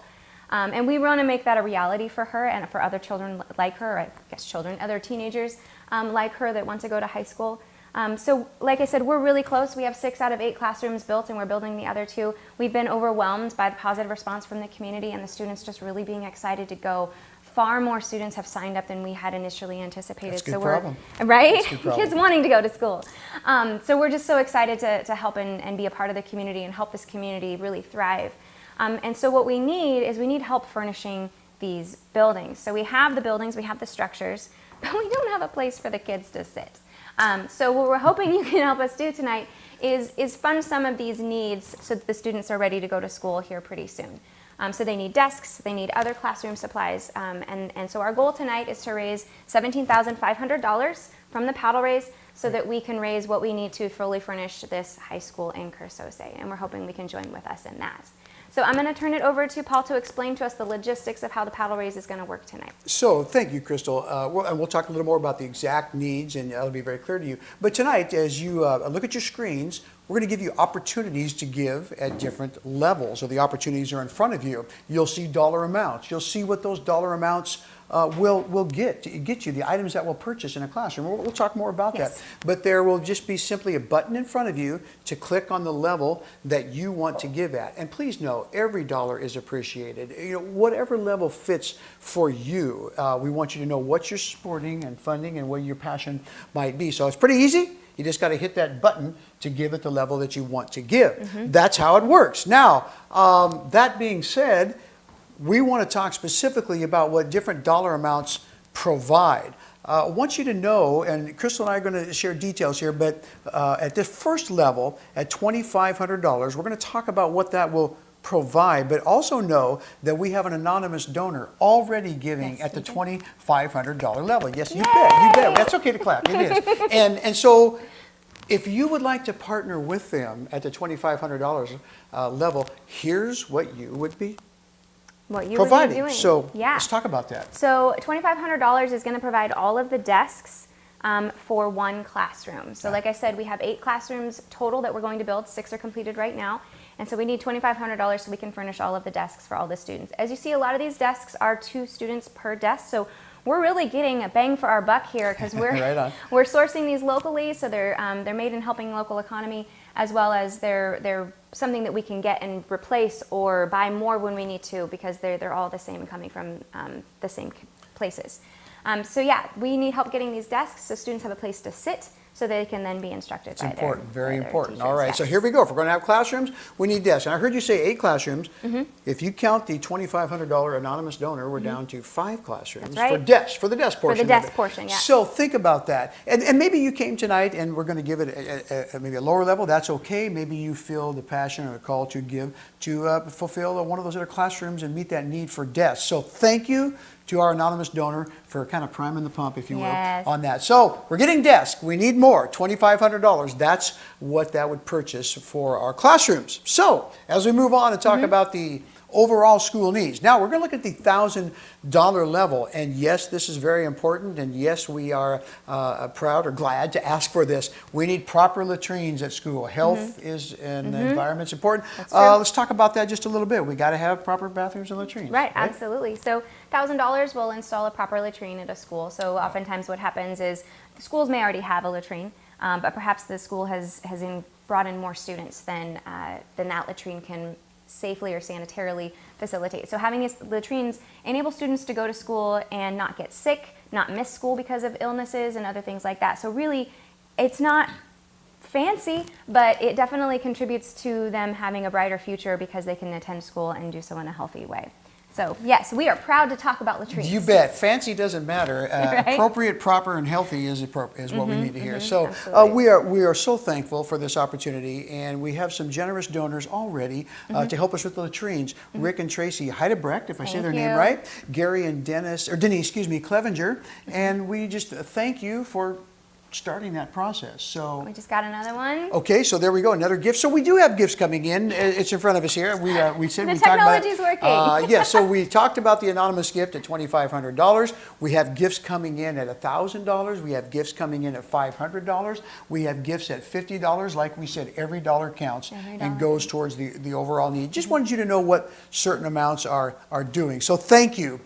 And we want to make that a reality for her and for other children like her, or I guess children, other teenagers like her that want to go to high school. So like I said, we're really close. We have 6 out of 8 classrooms built and we're building the other 2. We've been overwhelmed by the positive response from the community and the students just really being excited to go. Far more students have signed up than we had initially anticipated. That's a good so problem. Right? That's a good problem. Kids wanting to go to school. So we're just so excited to help and be a part of the community and help this community really thrive. And so what we need help furnishing these buildings. So we have the buildings, we have the structures, but we don't have a place for the kids to sit. So what we're hoping you can help us do tonight is fund some of these needs so that the students are ready to go to school here pretty soon. So they need desks, they need other classroom supplies, and so our goal tonight is to raise $17,500 from the paddle raise so that we can raise what we need to fully furnish this high school in Cursose, and we're hoping we can join with us in that. So I'm going to turn it over to Paul to explain to us the logistics of how the paddle raise is going to work tonight. So thank you, Crystal. And we'll talk a little more about the exact needs, and that'll be very clear to you. But tonight, as you look at your screens, we're going to give you opportunities to give at different levels. So the opportunities are in front of you. You'll see dollar amounts. You'll see what those dollar amounts will get you, the items that we'll purchase in a classroom. We'll talk more about that. But there will just be simply a button in front of you to click on the level that you want to give at. And please know, every dollar is appreciated. You know, whatever level fits for you. We want you to know what you're supporting and funding and where your passion might be. So it's pretty easy. You just got to hit that button to give at the level that you want to give. That's how it works. Now, that being said, we want to talk specifically about what different dollar amounts provide. I want you to know, and Crystal and I are going to share details here, but at this first level, at $2,500, we're going to talk about what that will provide, but also know that we have an anonymous donor already giving at the $2,500 level. Yes, you bet. That's okay to clap. It is. And so if you would like to partner with them at the $2,500 level, here's what you would be providing. Doing. So yeah. Let's talk about that. So $2,500 is going to provide all of the desks for one classroom. So like I said, we have 8 classrooms total that we're going to build. 6 are completed right now. And so we need $2,500 so we can furnish all of the desks for all the students. As you see, a lot of these desks are 2 students per desk. So we're really getting a bang for our buck here because we're right we're sourcing these locally. So they're made in helping local economy, as well as they're something that we can get and replace or buy more when we need to, because they're all the same, coming from the same places. So yeah, we need help getting these desks so students have a place to sit, so they can then be instructed It's by important, their very by their important. teachers, All right, so yes. here we go. If we're going to have classrooms, we need desks. And I heard you say 8 classrooms. Mm-hmm. If you count the $2,500 anonymous donor, we're down to 5 classrooms That's right. for desks, for the desk portion. the desk of it. portion, yeah. So think about that. And maybe you came tonight and we're going to give it maybe a lower level. That's okay. Maybe you feel the passion or the call to give, to fulfill one of those other classrooms and meet that need for desks. So thank you to our anonymous donor for kind of priming the pump, if you will, Yes. on that. So we're getting desks. We need more, $2,500. That's what that would purchase for our classrooms. So as we move on and talk about the overall school needs. Now we're going to look at the $1,000 level, and yes, this is very important, and yes, we are proud or glad to ask for this. We need proper latrines at school. Health is and the environment's important. That's true. Let's talk about that just a little bit. We got to have proper bathrooms and latrines. Right, absolutely. So $1,000 will install a proper latrine at a school. So oftentimes what happens is the schools may already have a latrine, but perhaps the school has brought in more students than that latrine can safely or sanitarily facilitate. So having these latrines enable students to go to school and not get sick, not miss school because of illnesses and other things like that. So really, it's not fancy, but it definitely contributes to them having a brighter future because they can attend school and do so in a healthy way. So yes, we are proud to talk about latrines. You bet. Fancy doesn't matter. Right? Appropriate, proper, and healthy is what we need to hear. So absolutely. we are so thankful for this opportunity, and we have some generous donors already to help us with the latrines. Rick and Tracy Heidebrecht, if I say Thank their name you. right. Gary and Dennis Clevenger, and we just thank you for starting that process. So We just got another one. okay, so there we go, another gift. So we do have gifts coming in. It's in front of us here. We said The we talked about technology's working. yeah, so we talked about the anonymous gift at $2,500. We have gifts coming in at $1,000. We have gifts coming in at $500. We have gifts at $50. Like we said, every dollar counts and goes towards the overall need. Just wanted you to know what certain amounts are doing. So thank you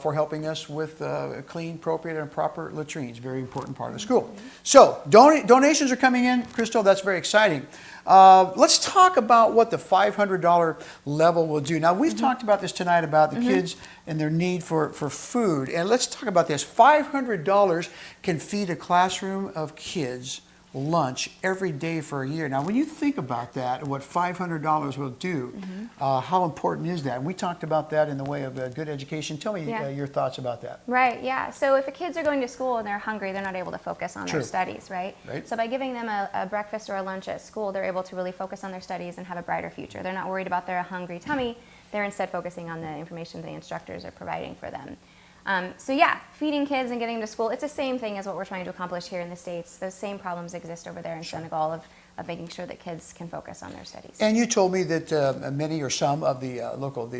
for helping us with clean, appropriate, and proper latrines. Very important part of the school. So donations are coming in, Crystal. That's very exciting. Let's talk about what the $500 level will do. Now, we've talked about this tonight about the kids and their need for food. And let's talk about this. $500 can feed a classroom of kids lunch every day for a year. Now, when you think about that and what $500 will do, how important is that? And we talked about that in the way of good education. Tell me your thoughts about that. Right, yeah. So if the kids are going to school and they're hungry, they're not able to focus on True. their studies, right? So by giving them a breakfast or a lunch at school, they're able to really focus on their studies and have a brighter future. They're not worried about their hungry tummy. They're instead focusing on the information the instructors are providing for them. So yeah, feeding kids and getting them to school, it's the same thing as what we're trying to accomplish here in the States. Those same problems exist over there in Senegal of making sure that kids can focus on their studies. And you told me that many or some of the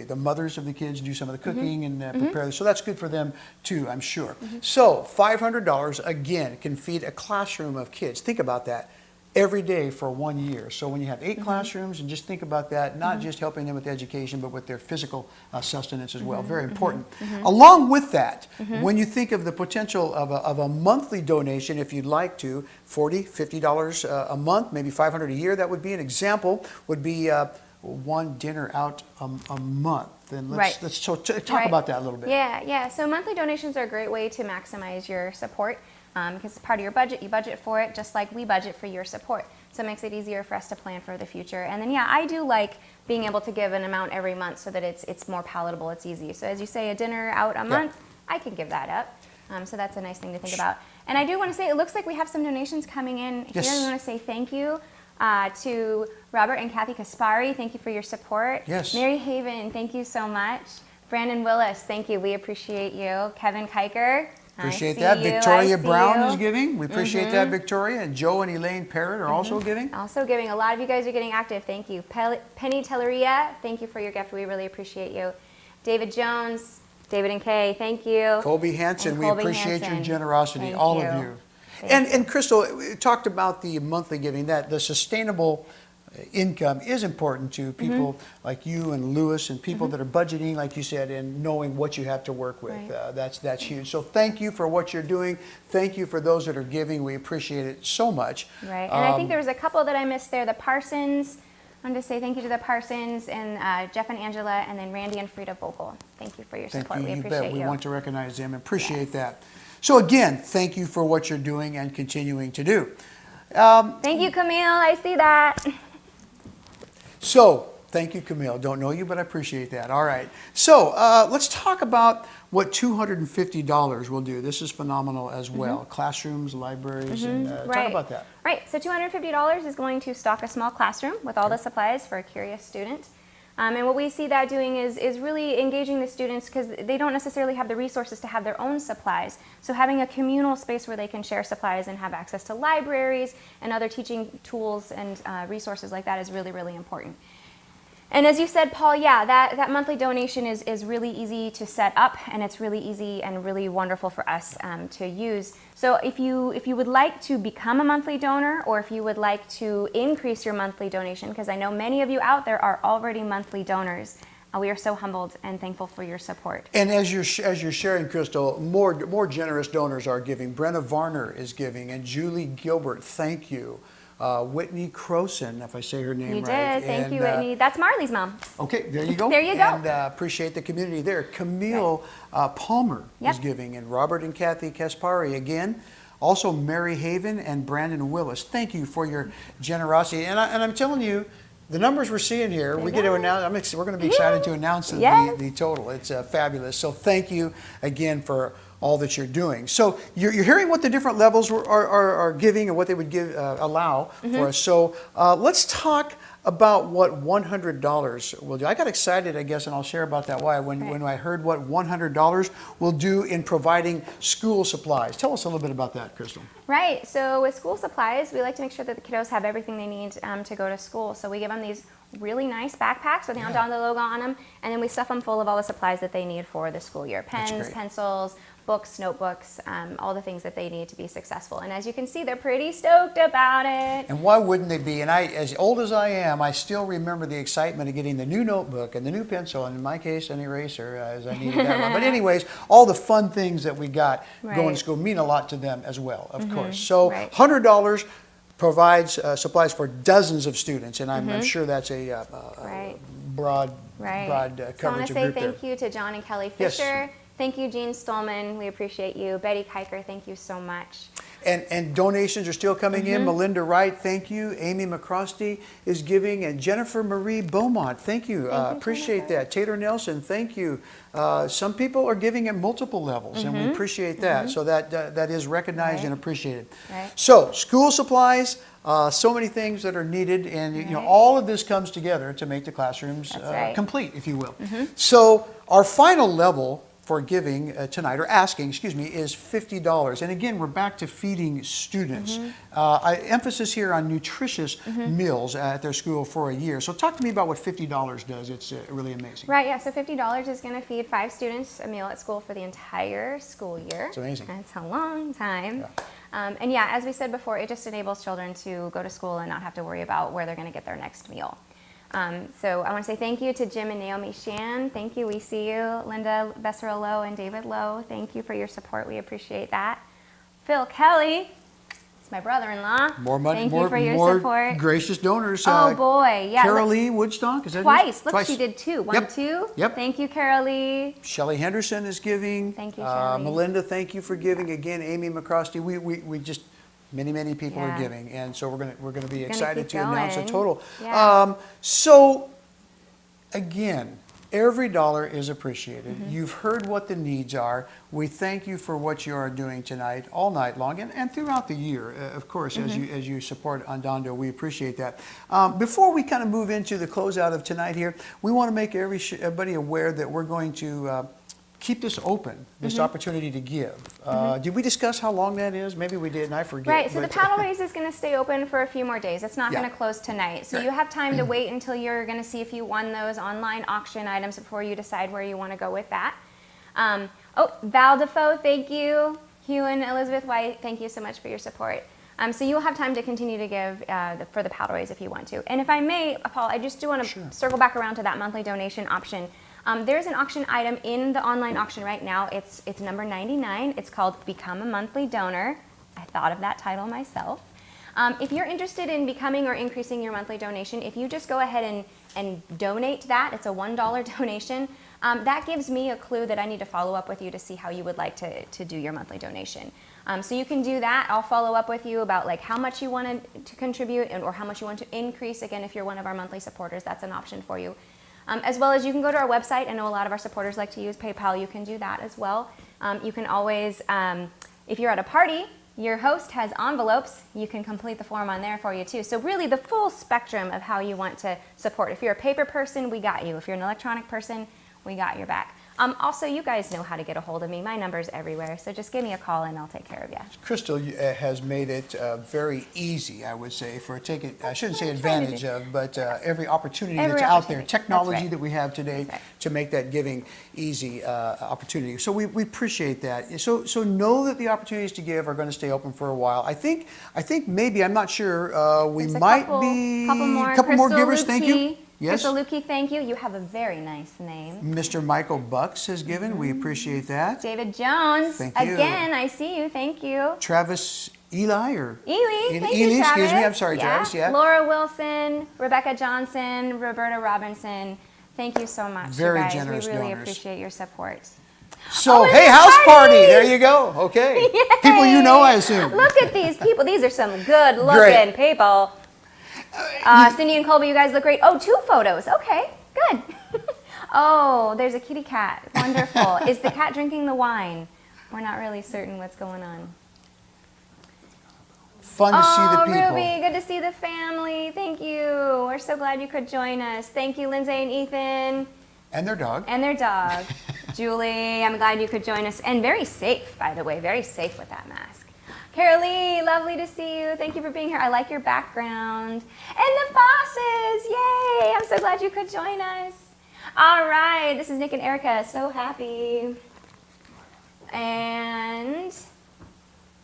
the mothers of the kids do some of the cooking and prepare this. So that's good for them too, I'm sure. So $500, again, can feed a classroom of kids. Think about that. Every day for 1 year. So when you have 8 classrooms, and just think about that, not just helping them with education, but with their physical sustenance as well. Very important. Along with that, when you think of the potential of a monthly donation, if you'd like to, $40, $50 a month, maybe $500 a year, that would be an example, would be one dinner out a month. And let's talk about that a little bit. Yeah. So monthly donations are a great way to maximize your support. Because it's part of your budget, you budget for it just like we budget for your support. So it makes it easier for us to plan for the future. And then I do like being able to give an amount every month so that it's more palatable, it's easy. So as you say, a dinner out a month, I can give that up. So that's a nice thing to think about. And I do want to say, it looks like we have some donations coming in here. I want to say thank you to Robert and Kathy Kaspari. Thank you for your support. Yes. Mary Haven, thank you so much. Brandon Willis, thank you. We appreciate you. Kevin Kiker. Appreciate that. Victoria Brown is giving. We appreciate that, Victoria. And Joe and Elaine Parrott are also giving. Also giving. A lot of you guys are getting active. Thank you. Penny Telleria, thank you for your gift. We really appreciate you. David Jones, David and Kay, thank you. Colby Hansen, we appreciate your generosity, Thank all you. of you. And Crystal, we talked about the monthly giving, that the sustainable income is important to people like you and Lewis and people that are budgeting, like you said, and knowing what you have to work with. That's huge. So thank you for what you're doing. Thank you for those that are giving. We appreciate it so much. Right. And I think there was a couple that I missed there. The Parsons. I wanted to say thank you to the Parsons and Jeff and Angela, and then Randy and Frida Vogel. Thank you for your support. We appreciate you. We want to recognize them and appreciate that. So again, thank you for what you're doing and continuing to do. Thank you, Camille. I see that. So, thank you, Camille. Don't know you, but I appreciate that. All right. So, let's talk about what $250 will do. This is phenomenal as well. Classrooms, libraries, and talk about that. Right. So $250 is going to stock a small classroom with all the supplies for a curious student. And what we see that doing is really engaging the students because they don't necessarily have the resources to have their own supplies. So having a communal space where they can share supplies and have access to libraries and other teaching tools and resources like that is really, really important. And as you said, Paul, yeah, that monthly donation is really easy to set up, and it's really easy and really wonderful for us to use. So if you would like to become a monthly donor, or if you would like to increase your monthly donation, because I know many of you out there are already monthly donors, we are so humbled and thankful for your support. And as you're sharing, Crystal, more generous donors are giving. Brenna Varner is giving, and Julie Gilbert, thank you. Whitney Croson, if I say her name right. You did. Thank you, Whitney. That's Marley's mom. Okay, there you go. There you go. And appreciate the community there. Camille Palmer is giving, and Robert and Kathy Kaspari again. Also, Mary Haven and Brandon Willis. Thank you for your generosity. And I'm telling you, the numbers we're seeing here, we get to announce. We're going to be excited to announce the total. It's fabulous. So thank you again for all that you're doing. So you're hearing what the different levels are giving and what they would give allow for us. So let's talk about what $100 will do. I got excited, I guess, and I'll share about that why when I heard what $100 will do in providing school supplies. Tell us a little bit about that, Crystal. Right. So with school supplies, we like to make sure that the kiddos have everything they need to go to school. So we give them these really nice backpacks with the Andando logo on them, and then we stuff them full of all the supplies that they need for the school year. Pens, pencils, books, notebooks, all the things that they need to be successful. And as you can see, they're pretty stoked about it. And why wouldn't they be? And as old as I am, I still remember the excitement of getting the new notebook and the new pencil, and in my case, an eraser, as I needed that one. But anyways, all the fun things that we got going to school mean a lot to them as well, of course. So $100 provides supplies for dozens of students, and I'm sure that's a broad coverage So I want to of say group thank there. you to John and Kelly Fisher. Thank you, Jean Stolman. We appreciate you. Betty Kiker, thank you so much. And donations are still coming in. Melinda Wright, thank you. Amy McCrosty is giving. And Jennifer Marie Beaumont, thank you. Appreciate that. Taylor Nelson, thank you. Some people are giving at multiple levels, and we appreciate that. So that is recognized and appreciated. So school supplies, so many things that are needed, and you know all of this comes together to make the classrooms complete, if you will. So our final level for giving tonight, or asking, excuse me, is $50. And again, we're back to feeding students. Emphasis here on nutritious meals at their school for a year. So talk to me about what $50 does. It's really amazing. Right, yeah, so $50 is going to feed 5 students a meal at school for the entire school year. It's amazing. That's a long time. And yeah, as we said before, it just enables children to go to school and not have to worry about where they're going to get their next meal. So I want to say thank you to Jim and Naomi Shan. Thank you, we see you. Linda Besserell Lowe and David Lowe, thank you for your support. We appreciate that. Phil Kelly, it's my brother-in-law. More money, thank more, you for your more support. Gracious donors. Oh boy, yeah. Carol Lee Woodstock, is that Twice. yours? Look, Twice. she did 2. 1, Yep. 2. Yep. Thank you, Carol Lee. Shelley Henderson is giving. Thank you, Shelley. Melinda, thank you for giving. Again, Amy McCrosty. We just many people are giving, and so we're gonna be excited to announce a total. So again, every dollar is appreciated. You've heard what the needs are. We thank you for what you are doing tonight, all night long, and throughout the year, of course, as you support Andando. We appreciate that. Before we kind of move into the closeout of tonight here, we want to make everybody aware that we're going to keep this open, this opportunity to give. Did we discuss how long that is? Maybe we did, and I forget. Right, so the paddle race is going to stay open for a few more days. It's not going to close tonight. So you have time to wait until you're going to see if you won those online auction items before you decide where you want to go with that. Oh, Val Defoe, thank you. Hugh and Elizabeth White, thank you so much for your support. So you'll have time to continue to give for the paddle race if you want to. And if I may, Paul, I just do want to circle back around to that monthly donation option. There's an auction item in the online auction right now. It's number 99. It's called Become a Monthly Donor. I thought of that title myself. If you're interested in becoming or increasing your monthly donation, if you just go ahead and donate that, it's a $1 donation. that gives me a clue that I need to follow up with you to see how you would like to do your monthly donation. So you can do that. I'll follow up with you about like how much you want to contribute or how much you want to increase. Again, if you're one of our monthly supporters, that's an option for you. As well as you can go to our website. I know a lot of our supporters like to use PayPal. You can do that as well. You can always, if you're at a party, your host has envelopes. You can complete the form on there for you too. So really the full spectrum of how you want to support. If you're a paper person, we got you. If you're an electronic person, we got your back. Also, you guys know how to get a hold of me. My number's everywhere, so just give me a call and I'll take care of you. Crystal has made it very easy, I would say, for taking, I shouldn't say advantage of, but every opportunity that's out there, technology that we have today to make that giving easy opportunity. So we appreciate that. So know that the opportunities to give are going to stay open for a while. I think maybe, I'm not sure, we might be a couple more givers. Thank you. Yes. Crystal Lukey, thank you. You have a very nice name. Mr. Michael Bucks has given. We appreciate that. David Jones. Thank you. Again, I see you. Thank you. Travis Ely or Ely. Thank you, Travis. Excuse me. I'm sorry, Travis. Yeah. Laura Wilson, Rebecca Johnson, Roberta Robinson. Thank you so much. Very you guys. generous We really donors. appreciate your support. So, hey, house party. There you go. Okay. Yay. People you know, I assume. Look at these people. These are some good-looking people. Cindy and Colby, you guys look great. Oh, 2 photos. Okay, good. Oh, there's a kitty cat. Wonderful. Is the cat drinking the wine? We're not really certain what's going on. Fun to see the people. Ruby, good to see the family. Thank you. We're so glad you could join us. Thank you, Lindsay and Ethan. And their dog. And their dog. Julie, I'm glad you could join us. And very safe, by the way. Very safe with that mask. Carolee, lovely to see you. Thank you for being here. I like your background. And the Fosses, yay! I'm so glad you could join us. All right, this is Nick and Erica, so happy. And,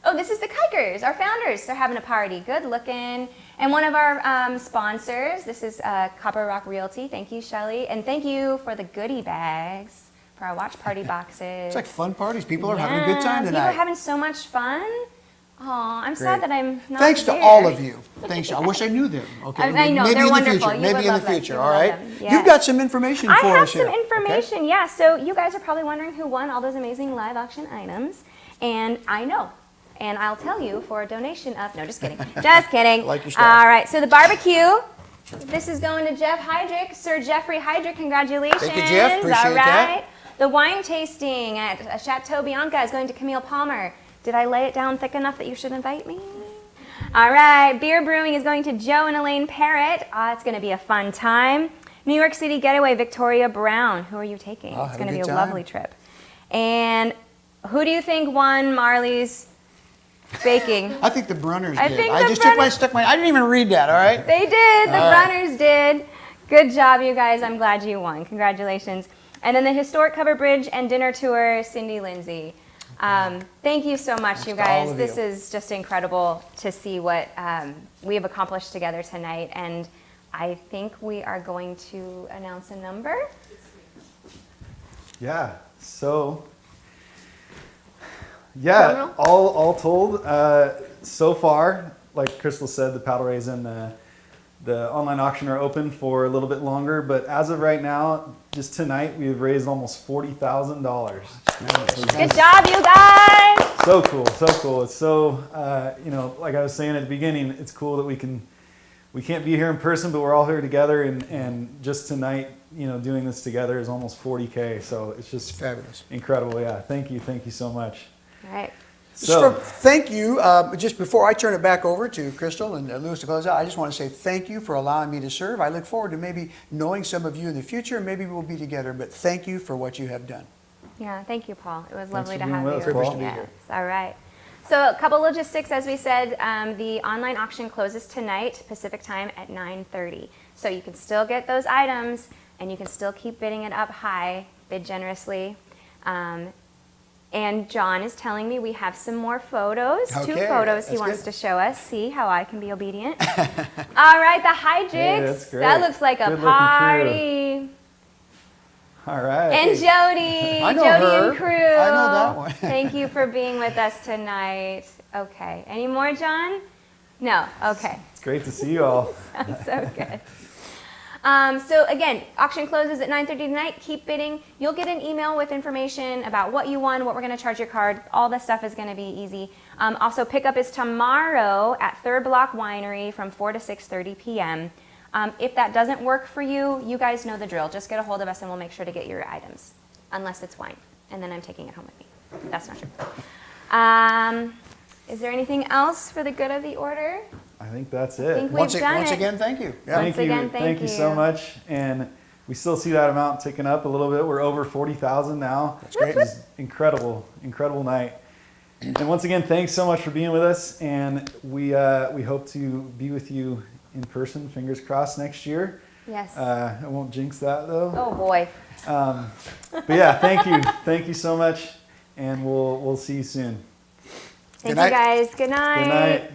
oh, this is the Kikers, our founders. They're having a party, good looking. And one of our sponsors, this is Copper Rock Realty. Thank you, Shelly. And thank you for the goodie bags for our watch party boxes. It's like fun parties. People are having a good time tonight. People are having so much fun. Oh, I'm sad that I'm not Thanks to there. all of you. Thanks. I wish I knew them. Okay. I know, maybe they're in wonderful. the future. You Maybe would in the love them. future. You All would right. love them. Yes. You've got some information for us here. I have some information. Yeah. So you guys are probably wondering who won all those amazing live auction items, and I know. And I'll tell you for a donation of, no, just kidding. Just kidding. Like your style. All right. So the barbecue. This is going to Jeff Heydrich, Sir Jeffrey Heydrich. Congratulations. Thank you, Jeff. Appreciate all right. that. The wine tasting at Chateau Bianca is going to Camille Palmer. Did I lay it down thick enough that you should invite me? All right, beer brewing is going to Joe and Elaine Parrott. It's going to be a fun time. New York City getaway, Victoria Brown. Who are you taking? It's going to be a lovely trip. And who do you think won Marley's baking? I think the Brunners did. I just stuck my, I didn't even read that, all right? They did, the Brunners did. Good job, you guys. I'm glad you won. Congratulations. And then the historic cover bridge and dinner tour, Cindy Lindsay. Thank you so much, you guys. This is just incredible to see what we have accomplished together tonight. And I think we are going to announce a number. Yeah, so, yeah, all told, so far, like Crystal said, the paddle raise and the online auction are open for a little bit longer, but as of right now, just tonight, we've raised almost $40,000. Good job, you guys! So cool, so cool. It's so, you know, like I was saying at the beginning, it's cool that we can't be here in person, but we're all here together, and just tonight, you know, doing this together is almost 40K, so it's just fabulous. Incredible, yeah. Thank you so much. All right. So, thank you. Just before I turn it back over to Crystal and Lewis to close out, I just want to say thank you for allowing me to serve. I look forward to maybe knowing some of you in the future, and maybe we'll be together, but thank you for what you have done. Yeah, thank you, Paul. It was Thanks lovely for to being have with you. us, Paul. Privileged to be Yes, here. all right. So a couple logistics, as we said, the online auction closes tonight, Pacific time at 9:30. So you can still get those items, and you can still keep bidding it up high, bid generously. And John is telling me we have some more photos, Okay, 2 photos he that's wants good. to show us. See how I can be obedient. All right, the Heydrichs. Hey, that's great. That looks like a Good-looking crew. party. all right. And Jody, I know Jody her. and crew. I know that one. Thank you for being with us tonight. Okay, any more, John? No, okay. It's great to see you all. So good. So again, auction closes at 9:30 tonight. Keep bidding. You'll get an email with information about what you won, what we're going to charge your card. All this stuff is going to be easy. Also, pickup is tomorrow at Third Block Winery from 4 to 6:30 p.m. If that doesn't work for you, you guys know the drill. Just get a hold of us and we'll make sure to get your items, unless it's wine. And then I'm taking it home with me. That's not true. Is there anything else for the good of the order? I think that's I it. think we've Once done once it. again, thank you. Yeah. Once again, Thank you so much. And we still see that amount ticking up a little bit. We're over 40,000 now. That's great. Which is incredible, incredible night. And once again, thanks so much for being with us. And we hope to be with you in person, fingers crossed, next year. Yes. I won't jinx that though. Oh boy. But yeah, thank you. Thank you so much. And we'll see you soon. Thank Good you night. guys. Good night. Good night.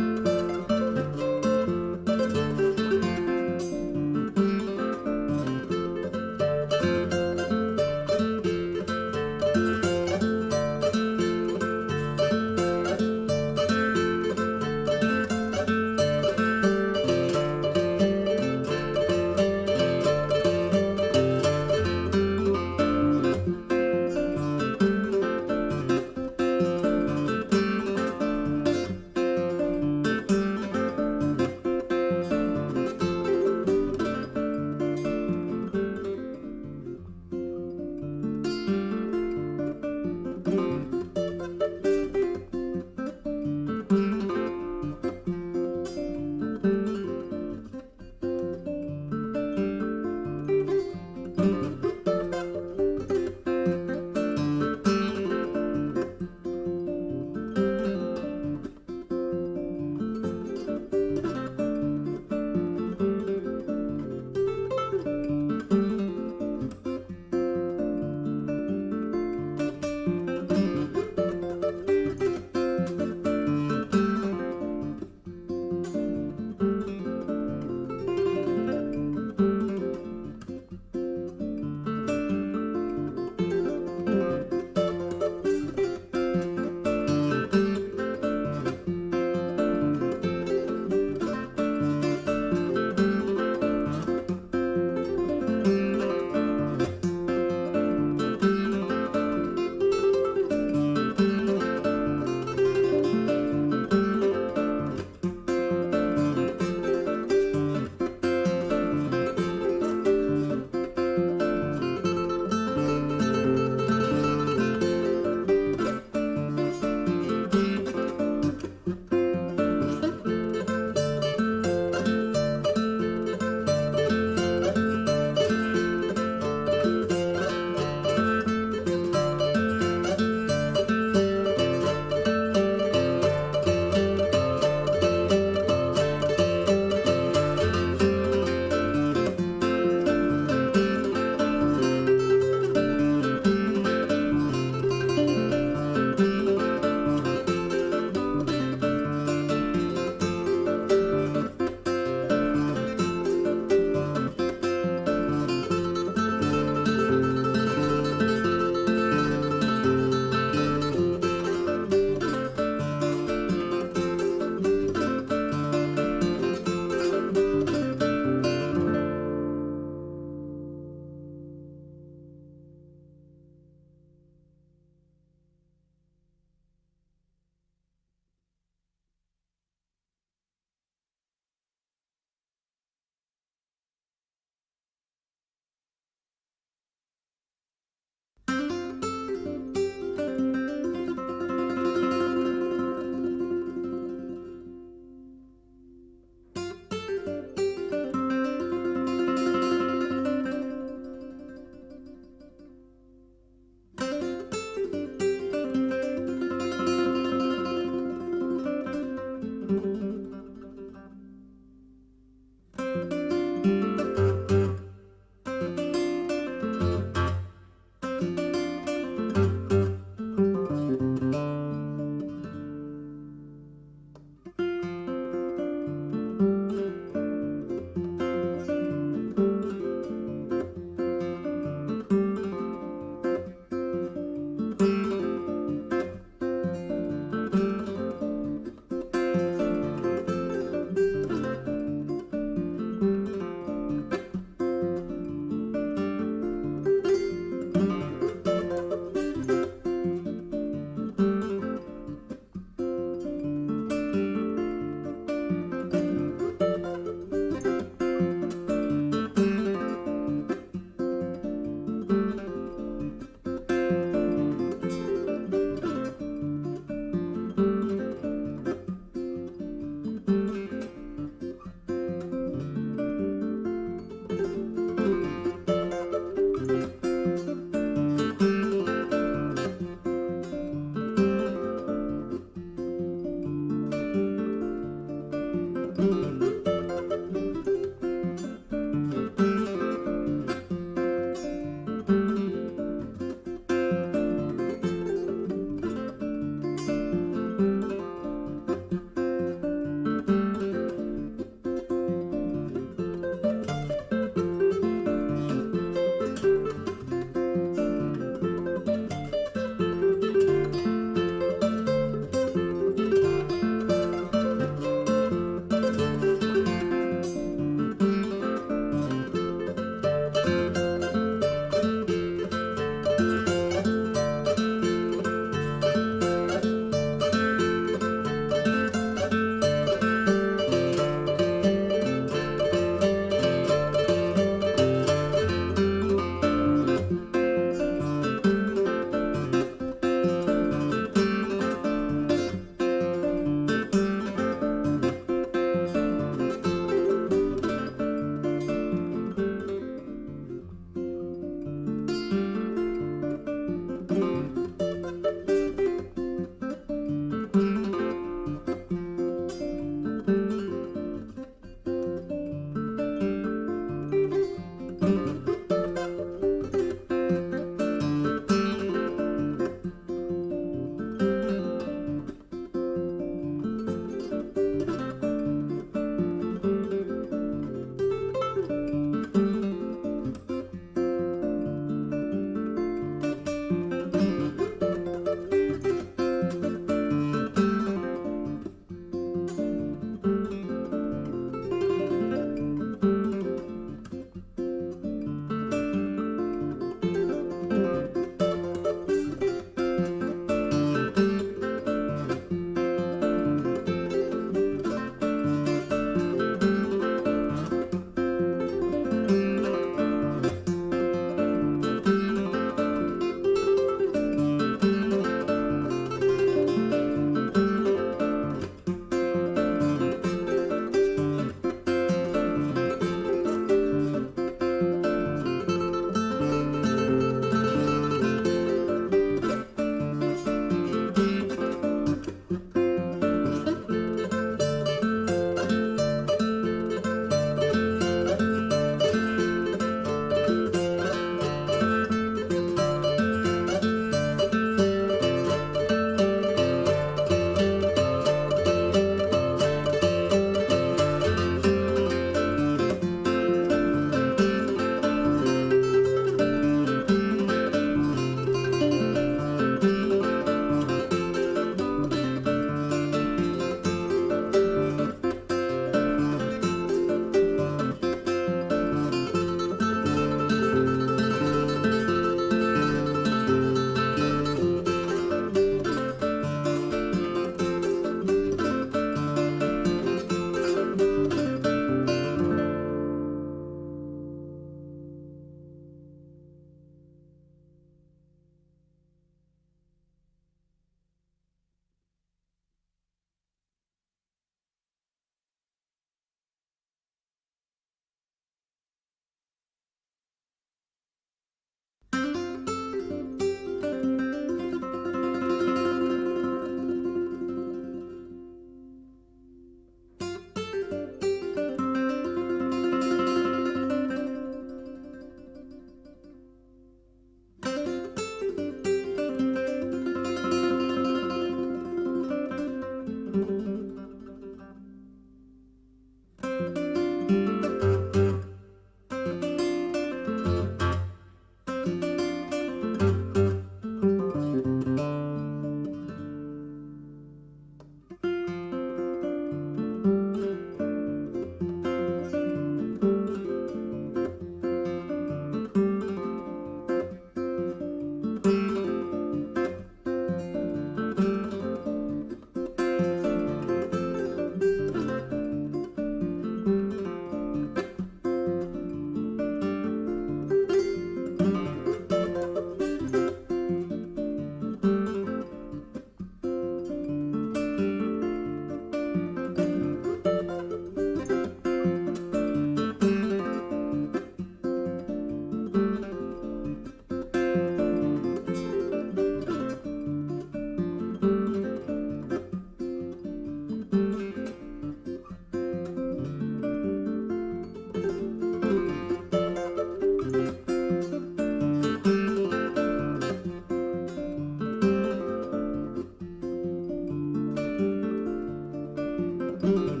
Bye.